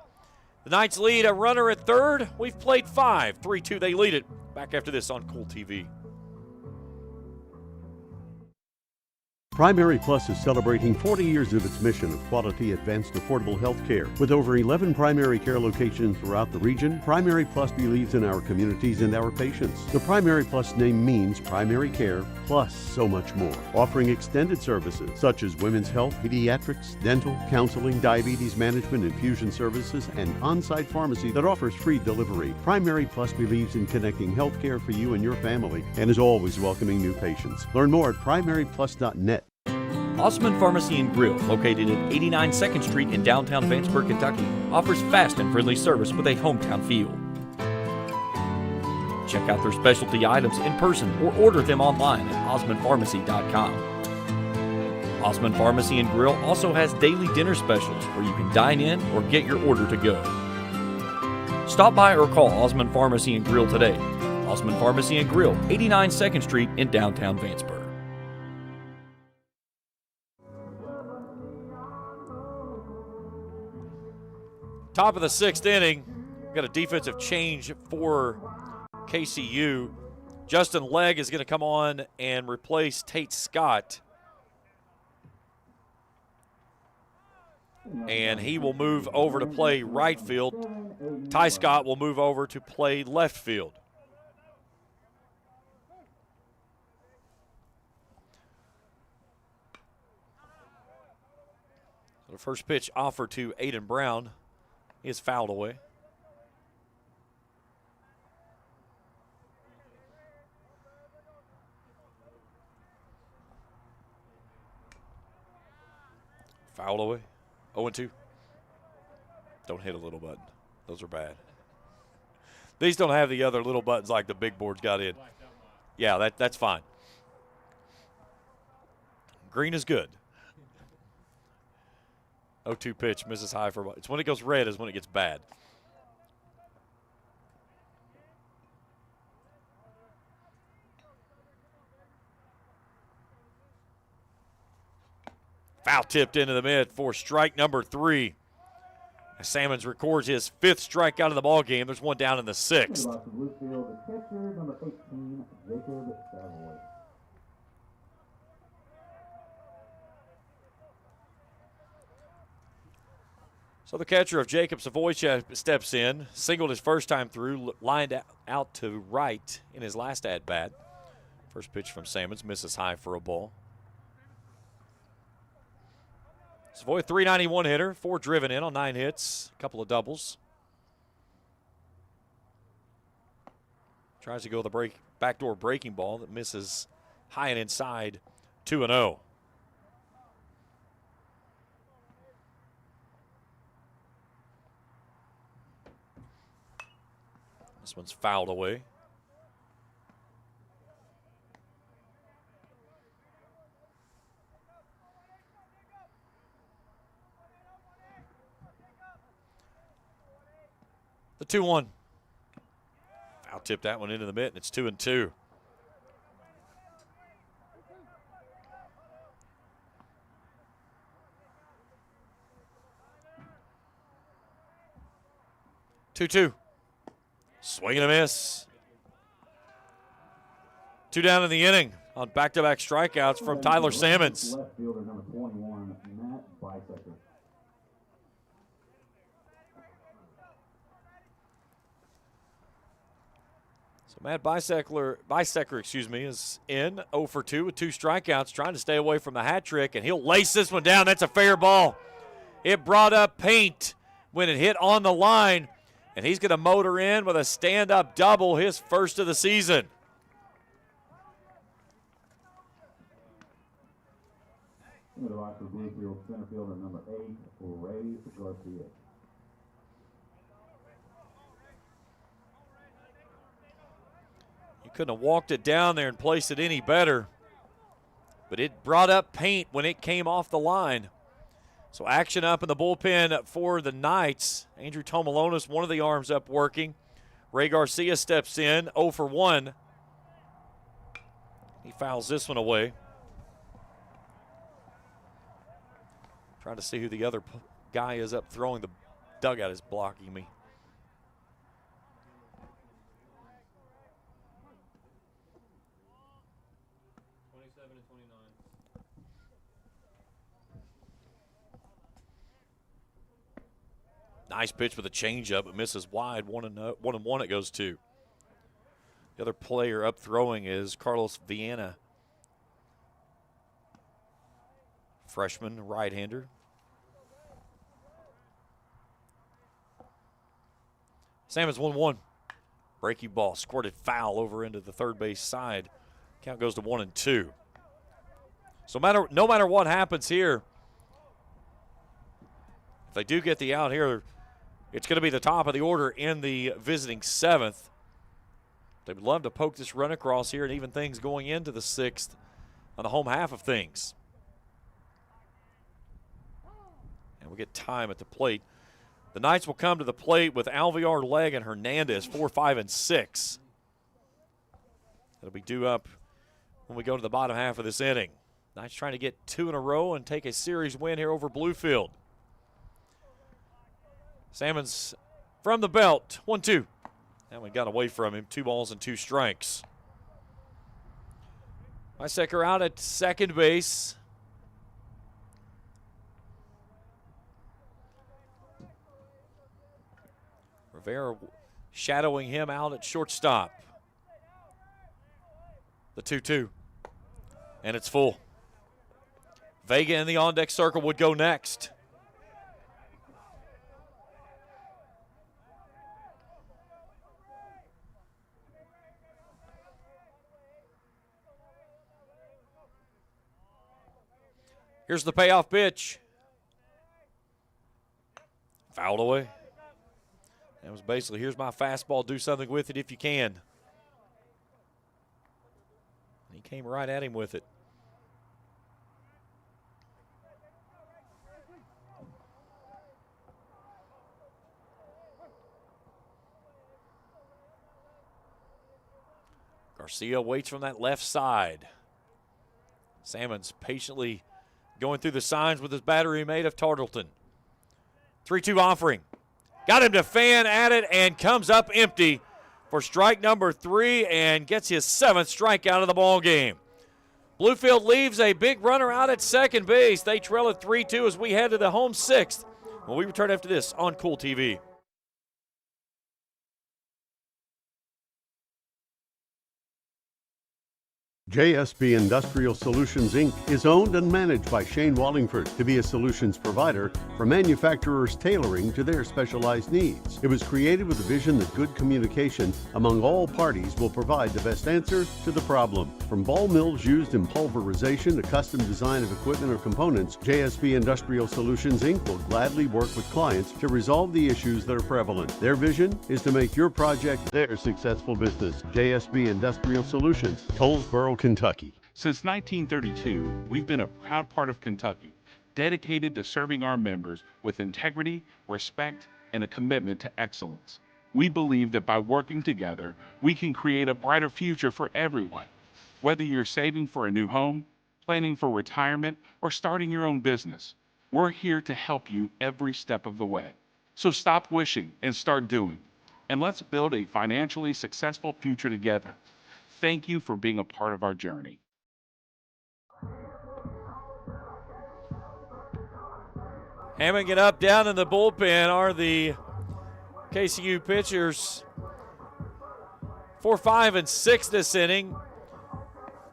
The Knights lead a runner at third. We've played 5. 3-2, they lead it. Back after this on Kool TV. Primary Plus is celebrating 40 years of its mission of quality, advanced, affordable health care. With over 11 primary care locations throughout the region, Primary Plus believes in our communities and our patients. The Primary Plus name means primary care plus so much more. Offering extended services such as women's health, pediatrics, dental, counseling, diabetes management, infusion services, and on-site pharmacy that offers free delivery. Primary Plus believes in connecting health care for you and your family and is always welcoming new patients. Learn more at primaryplus.net. Osmond Pharmacy and Grill, located at 89 2nd Street in downtown Vanceburg, Kentucky, offers fast and friendly service with a hometown feel. Check out their specialty items in person or order them online at osmondpharmacy.com. Osmond Pharmacy and Grill also has daily dinner specials where you can dine in or get your order to go. Stop by or call Osmond Pharmacy and Grill today. Osmond Pharmacy and Grill, 89 2nd Street in downtown Vanceburg. Top of the 6th inning. We've got a defensive change for KCU. Justin Legg is going to come on and replace Tate Scott. And he will move over to play right field. Ty Scott will move over to play left field. The first pitch offered to Aiden Brown is fouled away. Fouled away. 0-2. Don't hit a little button. Those are bad. These don't have the other little buttons like the big boards got in. Yeah, that's fine. Green is good. 0-2 pitch, misses high for a ball. It's when it goes red is when it gets bad. Foul tipped into the mid for strike number 3. Salmons records his 5th strikeout of the ball game. There's one down in the 6th. Bluefield, the catcher, number 18, Jacob Savoy. So the catcher of Jacob Savoy steps in, singled his first time through, lined out to right in his last at-bat. First pitch from Salmons, misses high for a ball. Savoy, 391 hitter, 4 driven in on 9 hits, a couple of doubles. Tries to go the backdoor breaking ball that misses high and inside, 2-0. This one's fouled away. The 2-1. Foul tip that one into the mitt, and it's 2-2. Two. Swing and a miss. 2 down in the inning on back-to-back strikeouts from Tyler Sammons. Left fielder number 21, Matt Bisecker. So Matt Bisecker, is in 0 for 2 with 2 strikeouts, trying to stay away from the hat trick, and he'll lace this one down. That's a fair ball. It brought up paint when it hit on the line, and he's going to motor in with a stand-up double, his first of the season. Into the box for Bluefield center fielder number 8, Ray Garcia. You couldn't have walked it down there and placed it any better, but it brought up paint when it came off the line. So action up in the bullpen for the Knights. Andrew Tomalonis, one of the arms up working. Ray Garcia steps in, 0 for 1. He fouls this one away. Trying to see who the other guy is up throwing. The dugout is blocking me. Nice pitch with a changeup. It misses wide. 1-1 it goes to. The other player up throwing is Carlos Viana. Freshman right-hander. Sammons 1-1. Breaking ball. Squirted foul over into the third base side. Count goes to 1-2. So no matter what happens here, if they do get the out here, it's going to be the top of the order in the visiting 7th. They would love to poke this run across here and even things going into the 6th on the home half of things. And we'll get time at the plate. The Knights will come to the plate with Alvear, Legg, and Hernandez, 4, 5, and 6. That'll be due up when we go to the bottom half of this inning. Knights trying to get 2 in a row and take a series win here over Bluefield. Sammons from the belt, 1-2. That one got away from him, 2 balls and 2 strikes. Bisecker out at second base. Rivera shadowing him out at shortstop. The 2-2. And it's full. Vega in the on-deck circle would go next. Here's the payoff pitch. Fouled away. That was basically, here's my fastball, do something with it if you can. And he came right at him with it. Garcia waits from that left side. Sammons patiently going through the signs with his battery mate of Tartleton. 3-2 offering. Got him to fan at it and comes up empty for strike number 3 and gets his 7th strikeout of the ball game. Bluefield leaves a big runner out at second base. They trail at 3-2 as we head to the home 6th. When we return after this on Kool TV. JSB Industrial Solutions, Inc. is owned and managed by Shane Wallingford to be a solutions provider for manufacturers tailoring to their specialized needs. It was created with the vision that good communication among all parties will provide the best answer to the problem. From ball mills used in pulverization to custom design of equipment or components, JSB Industrial Solutions, Inc. will gladly work with clients to resolve the issues that are prevalent. Their vision is to make your project their successful business. JSB Industrial Solutions, Tollsboro, Kentucky. Since 1932, we've been a proud part of Kentucky, dedicated to serving our members with integrity, respect, and a commitment to excellence. We believe that by working together, we can create a brighter future for everyone. Whether you're saving for a new home, planning for retirement, or starting your own business, we're here to help you every step of the way. So stop wishing and start doing. And let's build a financially successful future together. Thank you for being a part of our journey. Hamming it up down in the bullpen are the KCU pitchers. 4, 5, and 6 this inning.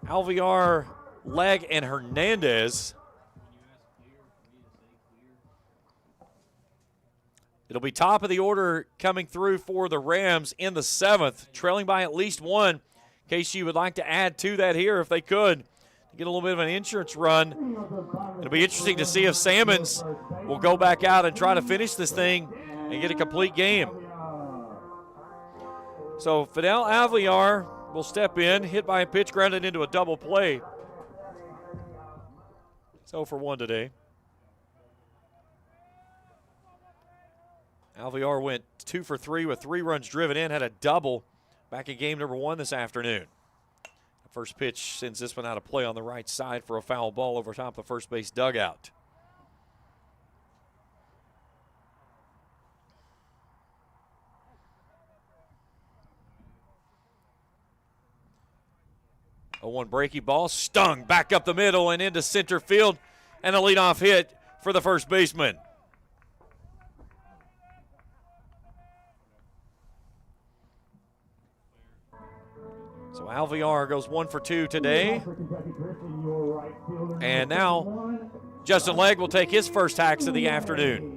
Alvear, Legg, and Hernandez. It'll be top of the order coming through for the Rams in the 7th, trailing by at least 1. KCU would like to add to that here if they could to get a little bit of an insurance run. It'll be interesting to see if Salmons will go back out and try to finish this thing and get a complete game. So Fidel Alvear will step in, hit by a pitch, grounded into a double play. So for 1 today. Alvear went 2 for 3 with 3 runs driven in, had a double back in game number 1 this afternoon. The first pitch sends this one out of play on the right side for a foul ball over top the first base dugout. A 1 breaky ball, stung back up the middle and into center field, and a leadoff hit for the first baseman. So Alvear goes 1 for 2 today. And now Justin Legg will take his first hacks of the afternoon.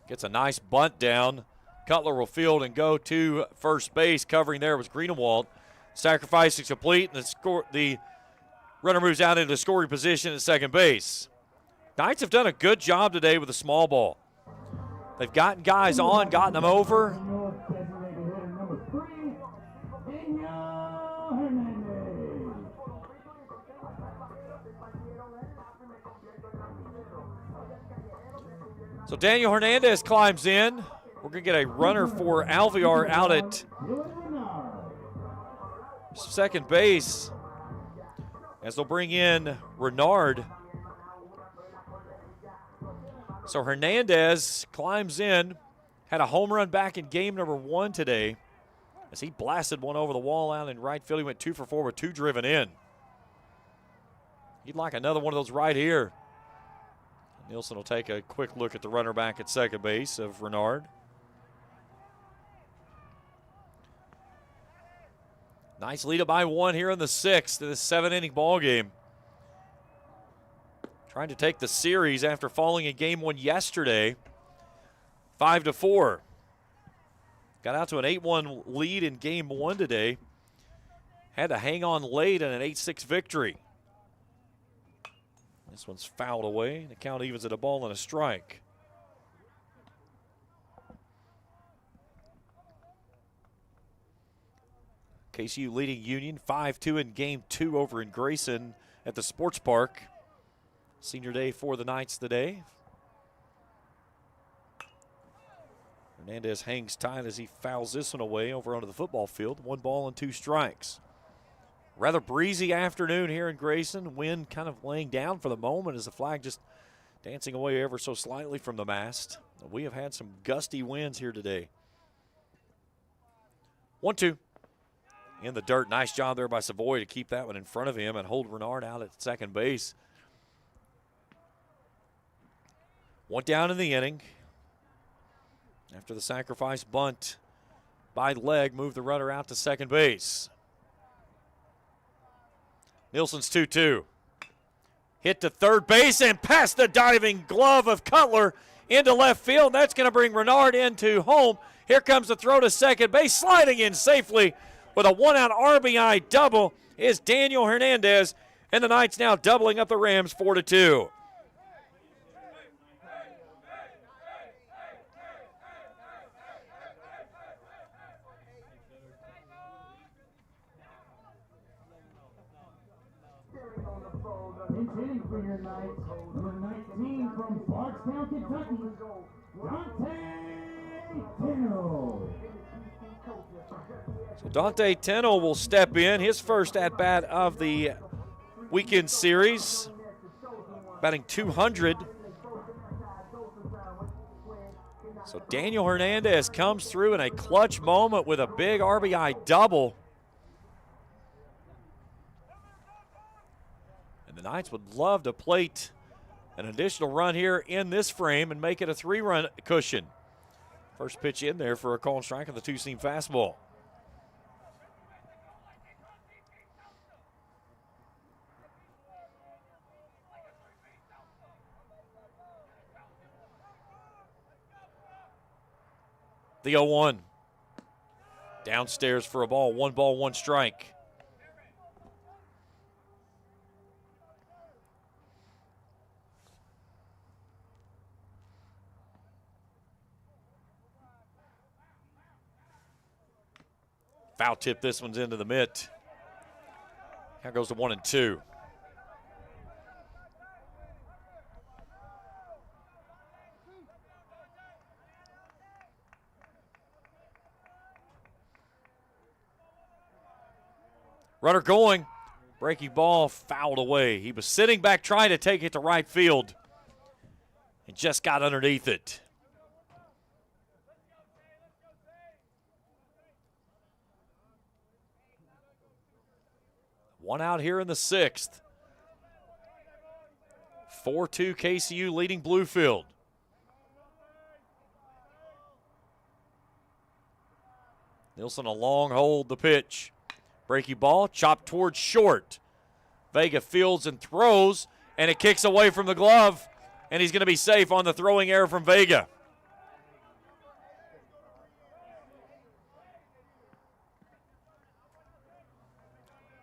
Gets a nice bunt down. Cutler will field and go to first base. Covering there was Greenewald. Sacrifice is complete, and the runner moves out into scoring position at second base. Knights have done a good job today with the small ball. They've gotten guys on, gotten them over. So Daniel Hernandez climbs in. We're going to get a runner for Alvear out at second base as they'll bring in Renard. So Hernandez climbs in, had a home run back in game number 1 today as he blasted one over the wall out in right field. He went 2 for 4 with 2 driven in. He'd like another one of those right here. Nielsen will take a quick look at the runner back at second base of Renard. Nice lead up by 1 here in the 6th in this 7-inning ball game. Trying to take the series after falling in game 1 yesterday, 5-4. Got out to an 8-1 lead in game 1 today. Had to hang on late in an 8-6 victory. This one's fouled away. The count evens at a ball and a strike. KCU leading Union 5-2 in game 2 over in Grayson at the Sports Park. Senior day for the Knights today. Hernandez hangs tight as he fouls this one away over onto the football field. 1 ball and 2 strikes. Rather breezy afternoon here in Grayson. Wind kind of laying down for the moment as the flag just dancing away ever so slightly from the mast. We have had some gusty winds here today. 1-2. In the dirt. Nice job there by Savoy to keep that one in front of him and hold Renard out at second base. 1 down in the inning. After the sacrifice bunt by Legg, moved the runner out to second base. Nielsen's 2-2. Hit to third base and past the diving glove of Cutler into left field. That's going to bring Renard into home. Here comes the throw to second base. Sliding in safely with a 1-out RBI double is Daniel Hernandez. And the Knights now doubling up the Rams 4-2. Pinch hitting for your Knights, number 19 from Bardstown, Kentucky, Dante Tennell. So Dante Tennell will step in, his first at-bat of the weekend series, batting 200. So Daniel Hernandez comes through in a clutch moment with a big RBI double. And the Knights would love to plate an additional run here in this frame and make it a 3-run cushion. First pitch in there for a called strike on the two-seam fastball. The 0-1. Downstairs for a ball. 1 ball, 1 strike. Foul tip, this one's into the mitt. Here goes the 1-2. Runner going. Breaking ball fouled away. He was sitting back trying to take it to right field and just got underneath it. One out here in the 6th. 4-2 KCU leading Bluefield. Nielsen a long hold, the pitch. Breaking ball, chopped towards short. Vega fields and throws, and it kicks away from the glove, and he's going to be safe on the throwing error from Vega.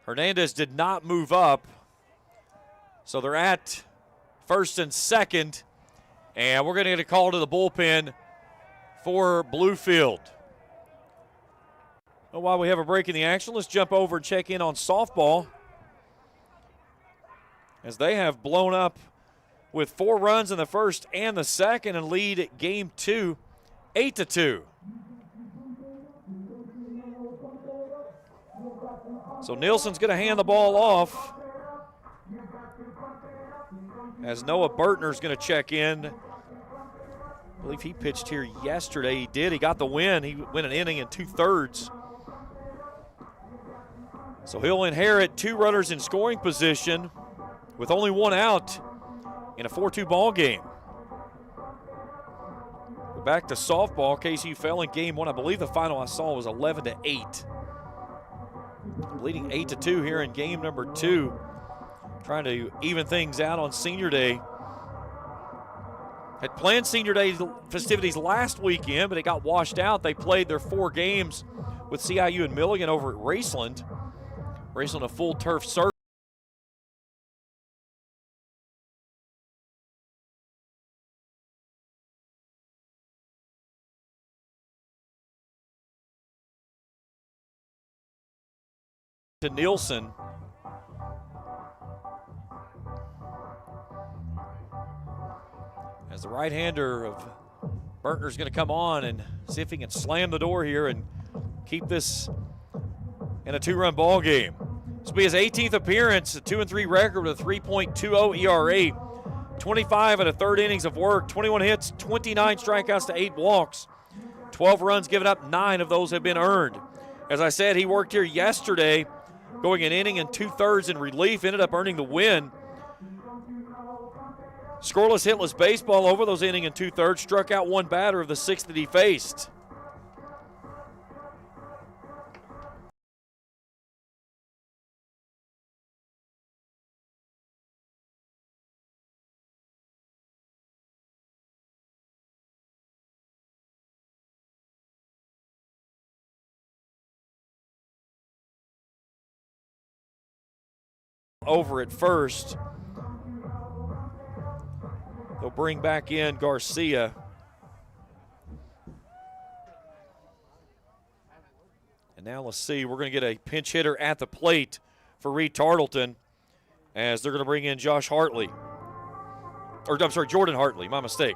Hernandez did not move up, so they're at first and second, and we're going to get a call to the bullpen for Bluefield. Well, while we have a break in the action, let's jump over and check in on softball, as they have blown up with 4 runs in the first and the second and lead game 2, 8-2. So Nielsen's going to hand the ball off as Noah Burtner's going to check in. I believe he pitched here yesterday. He did. He got the win. He went an inning and 2/3. So he'll inherit 2 runners in scoring position with only 1 out in a 4-2 ball game. We're back to softball. KCU fell in game 1. I believe the final I saw was 11-8. Leading 8-2 here in game number 2. Trying to even things out on Senior Day. Had planned Senior Day festivities last weekend, but it got washed out. They played their 4 games with CIU and Milligan over at Raceland. Raceland a full turf service. To Nielsen. As the right-hander of Burtner's going to come on and see if he can slam the door here and keep this in a 2-run ball game. This will be his 18th appearance, a 2-3 record with a 3.20 ERA, 25 1/3 innings of work, 21 hits, 29 strikeouts to 8 walks, 12 runs given up, 9 of those have been earned. As I said, he worked here yesterday, going an inning and 2/3 in relief, ended up earning the win. Scoreless, hitless baseball over those inning and 2/3, struck out 1 batter of the 6 that he faced. Over at first. They'll bring back in Garcia. And now let's see, we're going to get a pinch hitter at the plate for Reed Tartleton. as they're going to bring in Josh Hartley. Or, I'm sorry, Jordan Hartley, my mistake.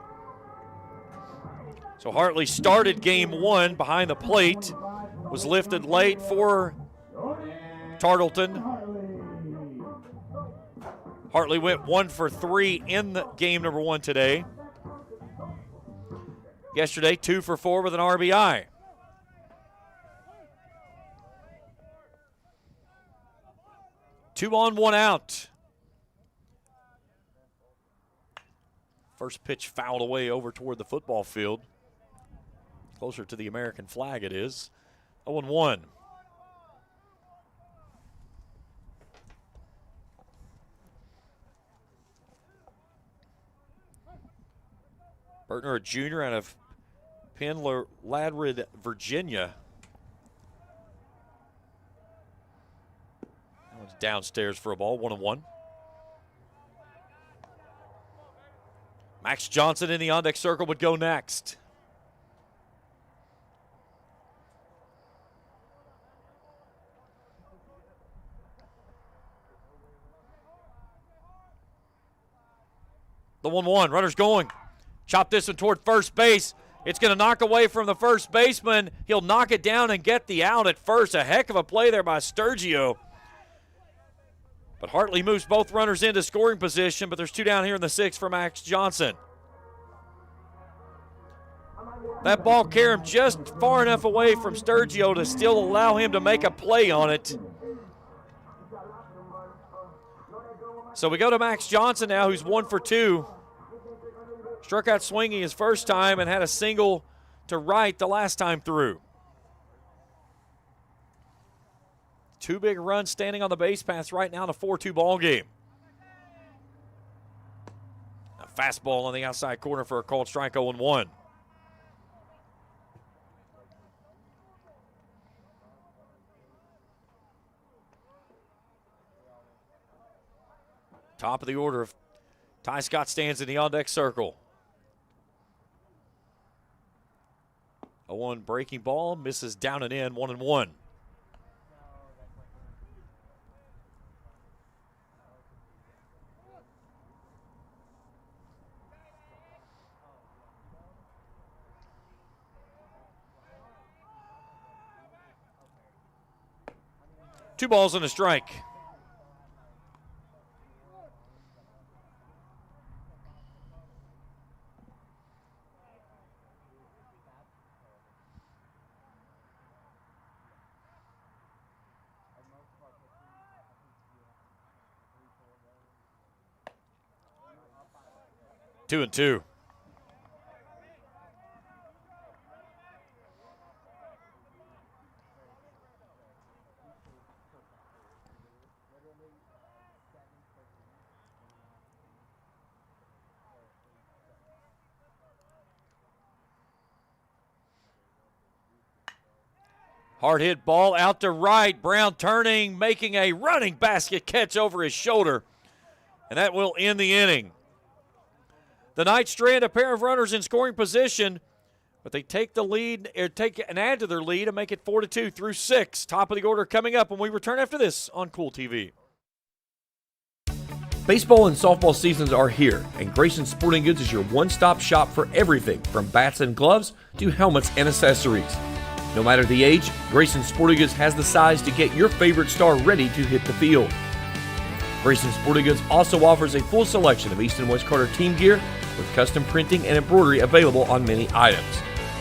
So Hartley started game one behind the plate, was lifted late for Tartleton. Hartley went 1 for 3 in the game number one today. Yesterday, 2 for 4 with an RBI. Two on, one out. First pitch fouled away over toward the football field. Closer to the American flag it is. 0-1. Bertner, a junior out of Penn-Ladrid, Virginia. That one's downstairs for a ball, 1-1. Max Johnson in the on-deck circle would go next. The 1-1, runner's going. Chop this one toward first base. It's going to knock away from the first baseman. He'll knock it down and get the out at first. A heck of a play there by Sturgio. But Hartley moves both runners into scoring position, but there's two down here in the sixth for Max Johnson. That ball carried him just far enough away from Sturgio to still allow him to make a play on it. So we go to Max Johnson now, who's 1 for 2. Struck out swinging his first time and had a single to right the last time through. 2 big runs standing on the base paths right now in a 4-2 ball game. A fastball on the outside corner for a called strike, 0-1. Top of the order, Ty Scott stands in the on-deck circle. 0-1 breaking ball, misses down and in, 1-1. Two balls and a strike. Two and two. Hard hit ball out to right. Brown turning, making a running basket catch over his shoulder. And that will end the inning. The Knights strand a pair of runners in scoring position, but they take the lead, or take and add to their lead and make it 4-2 through 6. Top of the order coming up when we return after this on Kool TV. Baseball and softball seasons are here, and Grayson Sporting Goods is your one-stop shop for everything from bats and gloves to helmets and accessories. No matter the age, Grayson Sporting Goods has the size to get your favorite star ready to hit the field. Grayson Sporting Goods also offers a full selection of East and West Carter team gear with custom printing and embroidery available on many items.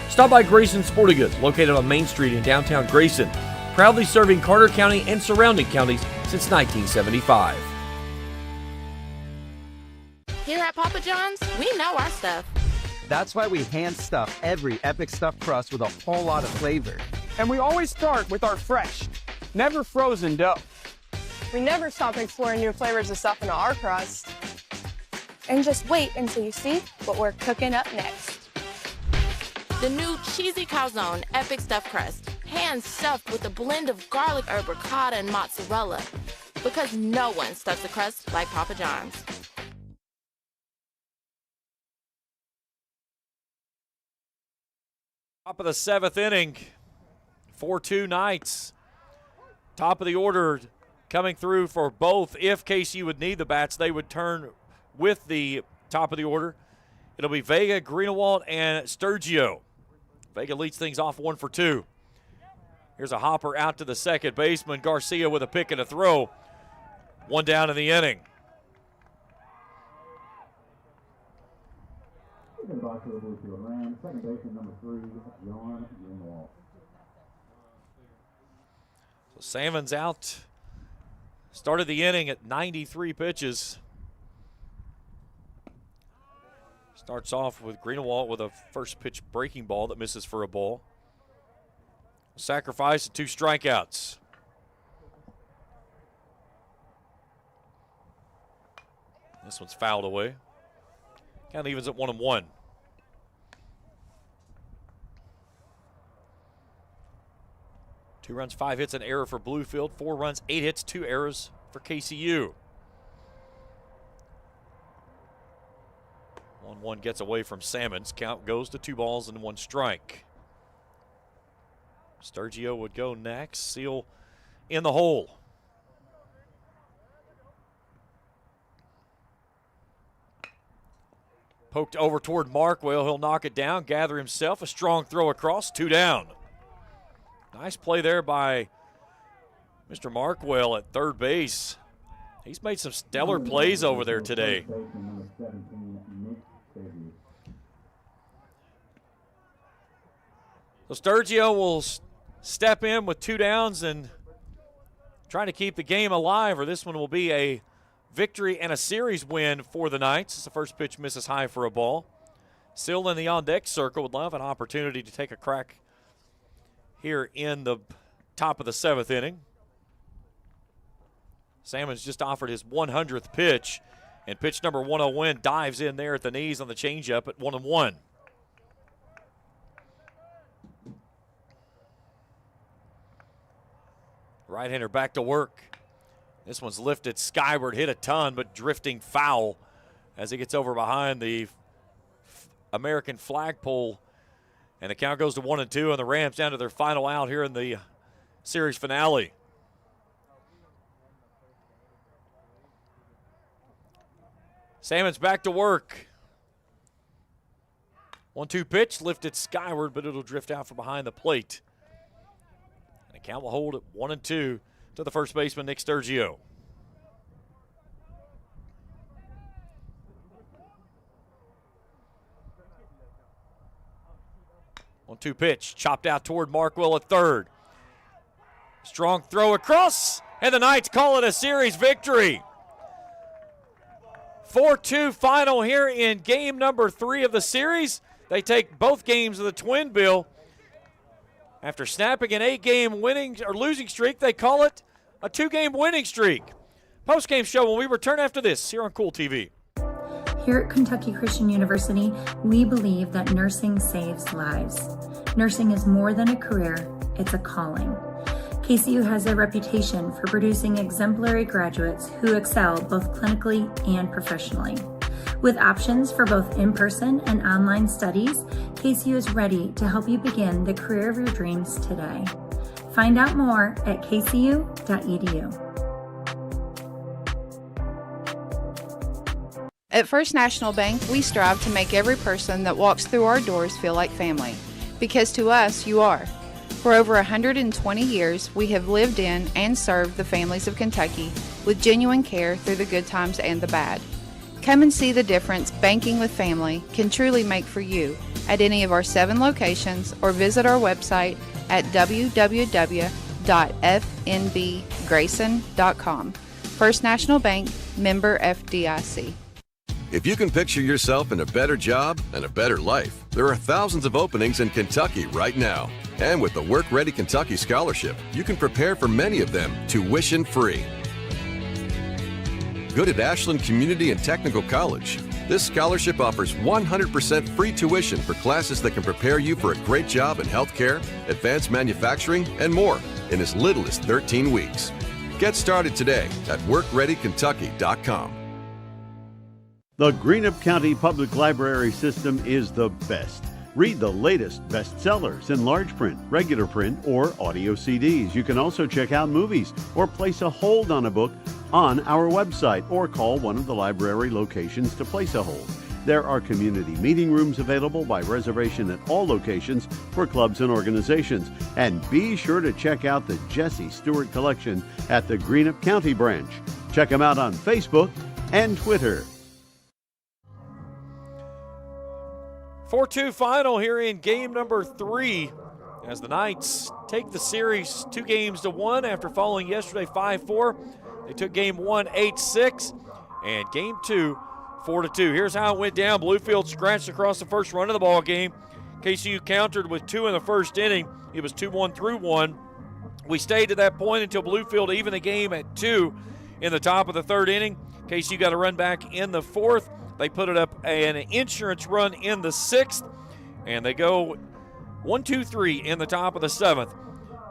Stop by Grayson Sporting Goods, located on Main Street in downtown Grayson, proudly serving Carter County and surrounding counties since 1975. Here at Papa John's, we know our stuff. That's why we hand stuff every Epic Stuffed Crust with a whole lot of flavor. And we always start with our fresh, never frozen dough. We never stop exploring new flavors of stuff in our crust. And just wait until you see what we're cooking up next. The new cheesy calzone epic stuffed crust, hand stuffed with a blend of garlic herb ricotta and mozzarella, because no one stuffs a crust like Papa John's. Top of the 7th inning, 4-2 Knights. Top of the order, Coming through for both, if KCU would need the bats, they would turn with the top of the order. It'll be Vega, Greenewald, and Sturgio. Vega leads things off 1 for 2. Here's a hopper out to the second baseman. Garcia with a pick and a throw. 1 down in the inning. Second baseman number 3, John Greenewald. So Salmon's out. Started the inning at 93 pitches. Starts off with Greenewald with a first pitch breaking ball that misses for a ball. Sacrifice and 2 strikeouts. This one's fouled away. Count evens at 1-1. Two runs, 5 hits, an error for Bluefield. 4 runs, 8 hits, 2 errors for KCU. 1-1 gets away from Salmons. Count goes to 2 balls and 1 strike. Sturgio would go next. Seal in the hole. Poked over toward Markwell. He'll knock it down, gather himself. A strong throw across, 2 down. Nice play there by Mr. Markwell at third base. He's made some stellar plays over there today. So Sturgio will step in with 2 downs and trying to keep the game alive, or this one will be a victory and a series win for the Knights. The first pitch misses high for a ball. Still in the on-deck circle, would love an opportunity to take a crack here in the top of the 7th inning. Salmon's just offered his 100th pitch, and pitch number 101 dives in there at the knees on the changeup at 1-1. Right-hander back to work. This one's lifted skyward, hit a ton, but drifting foul as he gets over behind the American flagpole. And the count goes to 1-2, and the Rams down to their final out here in the series finale. Salmon's back to work. 1-2 pitch, lifted skyward, but it'll drift out from behind the plate. And the count will hold at 1-2 to the first baseman, Nick Sturgio. One-two pitch, chopped out toward Markwell at third. Strong throw across, and the Knights call it a series victory. 4-2 final here in game number 3 of the series. They take both games of the Twin Bill. After snapping an 8-game winning or losing streak, they call it a 2-game winning streak. Post-game show when we return after this here on Kool TV. Here at Kentucky Christian University, we believe that nursing saves lives. Nursing is more than a career, it's a calling. KCU has a reputation for producing exemplary graduates who excel both clinically and professionally. With options for both in-person and online studies, KCU is ready to help you begin the career of your dreams today. Find out more at kcu.edu. At First National Bank, we strive to make every person that walks through our doors feel like family. Because to us, you are. For over 120 years, we have lived in and served the families of Kentucky with genuine care through the good times and the bad. Come and see the difference banking with family can truly make for you at any of our 7 locations or visit our website at www.fnbgrayson.com. First National Bank, member FDIC. If you can picture yourself in a better job and a better life, there are thousands of openings in Kentucky right now. And with the Work Ready Kentucky Scholarship, you can prepare for many of them tuition-free. Good at Ashland Community and Technical College. This scholarship offers 100% free tuition for classes that can prepare you for a great job in healthcare, advanced manufacturing, and more in as little as 13 weeks. Get started today at workreadykentucky.com. The Greenup County Public Library System is the best. Read the latest bestsellers in large print, regular print, or audio CDs. You can also check out movies or place a hold on a book on our website or call one of the library locations to place a hold. There are community meeting rooms available by reservation at all locations for clubs and organizations. And be sure to check out the Jesse Stewart collection at the Greenup County branch. Check them out on Facebook and Twitter. 4-2 final here in game number 3 as the Knights take the series 2-1 after falling yesterday 5-4. They took game 1 8-6 and game 2 4-2. Here's how it went down. Bluefield scratched across the first run of the ball game. KCU countered with 2 in the first inning. It was 2-1 through 1. We stayed to that point until Bluefield evened the game at 2 in the top of the third inning. KCU got a run back in the fourth. They put it up an insurance run in the sixth, and they go 1-2-3 in the top of the seventh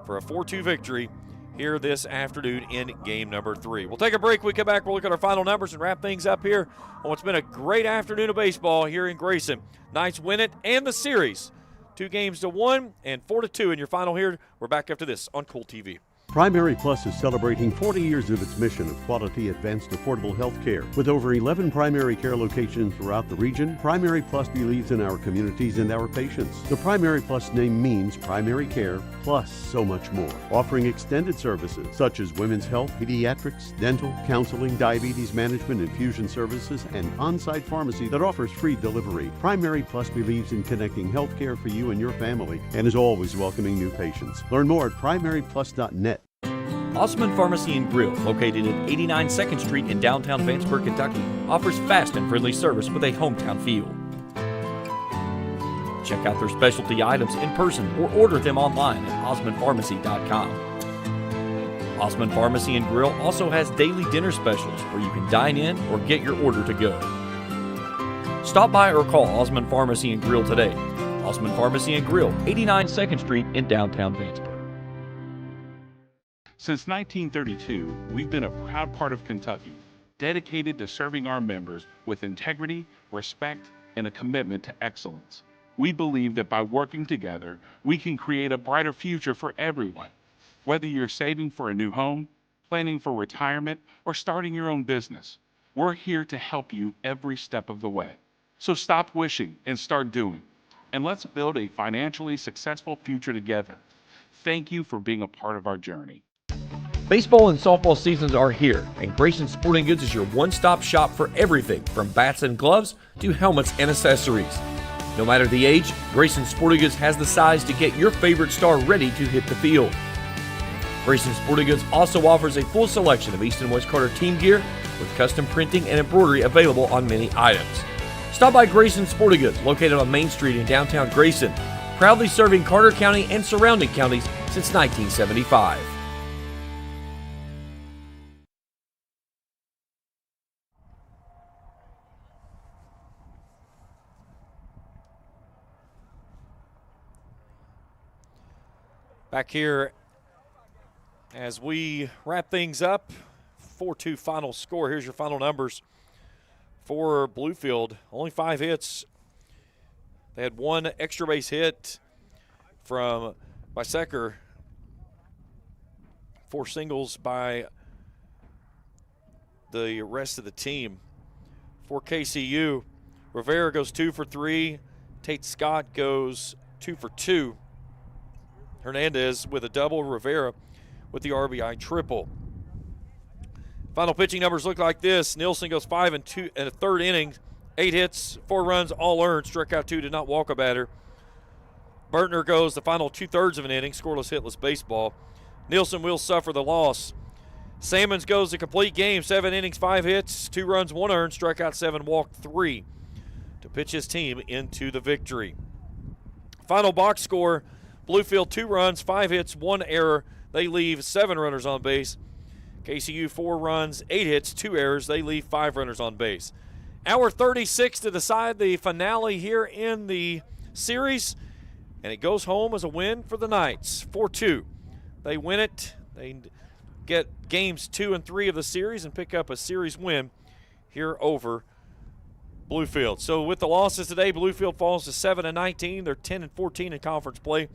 for a 4-2 victory here this afternoon in game number 3. We'll take a break. We come back, we'll look at our final numbers and wrap things up here on what's been a great afternoon of baseball here in Grayson. Knights win it and the series 2-1 and 4-2 in your final here. We're back after this on Kool TV. Primary Plus is celebrating 40 years of its mission of quality, advanced, affordable health care. With over 11 primary care locations throughout the region, Primary Plus believes in our communities and our patients. The Primary Plus name means primary care plus so much more. Offering extended services such as women's health, pediatrics, dental, counseling, diabetes management, infusion services, and on-site pharmacy that offers free delivery. Primary Plus believes in connecting health care for you and your family and is always welcoming new patients. Learn more at primaryplus.net. Osman Pharmacy and Grill, located at 89 2nd Street in downtown Vanceburg, Kentucky, offers fast and friendly service with a hometown feel. Check out their specialty items in person or order them online at osmanpharmacy.com. Osman Pharmacy and Grill also has daily dinner specials where you can dine in or get your order to go. Stop by or call Osman Pharmacy and Grill today. Osman Pharmacy and Grill, 89 2nd Street in downtown Vanceburg. Since 1932, we've been a proud part of Kentucky, dedicated to serving our members with integrity, respect, and a commitment to excellence. We believe that by working together, we can create a brighter future for everyone. Whether you're saving for a new home, planning for retirement, or starting your own business, we're here to help you every step of the way. So stop wishing and start doing. And let's build a financially successful future together. Thank you for being a part of our journey. Baseball and softball seasons are here, and Grayson Sporting Goods is your one-stop shop for everything from bats and gloves to helmets and accessories. No matter the age, Grayson Sporting Goods has the size to get your favorite star ready to hit the field. Grayson Sporting Goods also offers a full selection of East and West Carter team gear with custom printing and embroidery available on many items. Stop by Grayson Sporting Goods, located on Main Street in downtown Grayson, proudly serving Carter County and surrounding counties since 1975. Back here as we wrap things up, 4-2 final score. Here's your final numbers for Bluefield. Only 5 hits. They had 1 extra base hit from Bisecker, 4 singles by the rest of the team. For KCU, Rivera goes 2 for 3. Tate Scott goes 2 for 2. Hernandez with a double, Rivera with the RBI triple. Final pitching numbers look like this. Nielsen goes 5 and 2 in the third inning, 8 hits, 4 runs, all earned, struck out 2, did not walk a batter. Burtner goes the final 2/3 of an inning, scoreless, hitless baseball. Nielsen will suffer the loss. Sammons goes the complete game, 7 innings, 5 hits, 2 runs, 1 earned, struck out 7, walked 3 to pitch his team into the victory. Final box score, Bluefield 2 runs, 5 hits, 1 error. They leave 7 runners on base. KCU 4 runs, 8 hits, 2 errors. They leave 5 runners on base. Hour 36 to decide the finale here in the series, and it goes home as a win for the Knights, 4-2. They win it. They get games 2 and 3 of the series and pick up a series win here over Bluefield. So with the losses today, Bluefield falls to 7-19. They're 10-14 in conference play.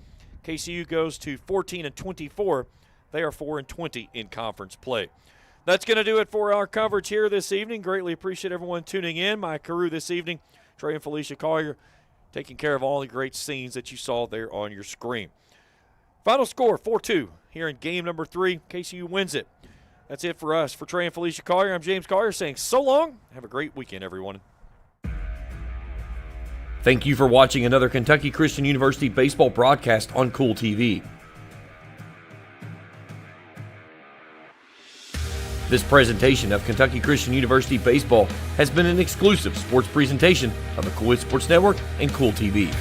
KCU goes to 14-24. They are 4-20 in conference play. That's going to do it for our coverage here this evening. Greatly appreciate everyone tuning in. My crew this evening, Trey and Felicia Collier, taking care of all the great scenes that you saw there on your screen. Final score, 4-2 here in game number 3. KCU wins it. That's it for us. For Trey and Felicia Collier, I'm James Collier saying so long. Have a great weekend, everyone. Thank you for watching another Kentucky Christian University baseball broadcast on Kool TV. This presentation of Kentucky Christian University baseball has been an exclusive sports presentation of the Kool Sports Network and Kool TV.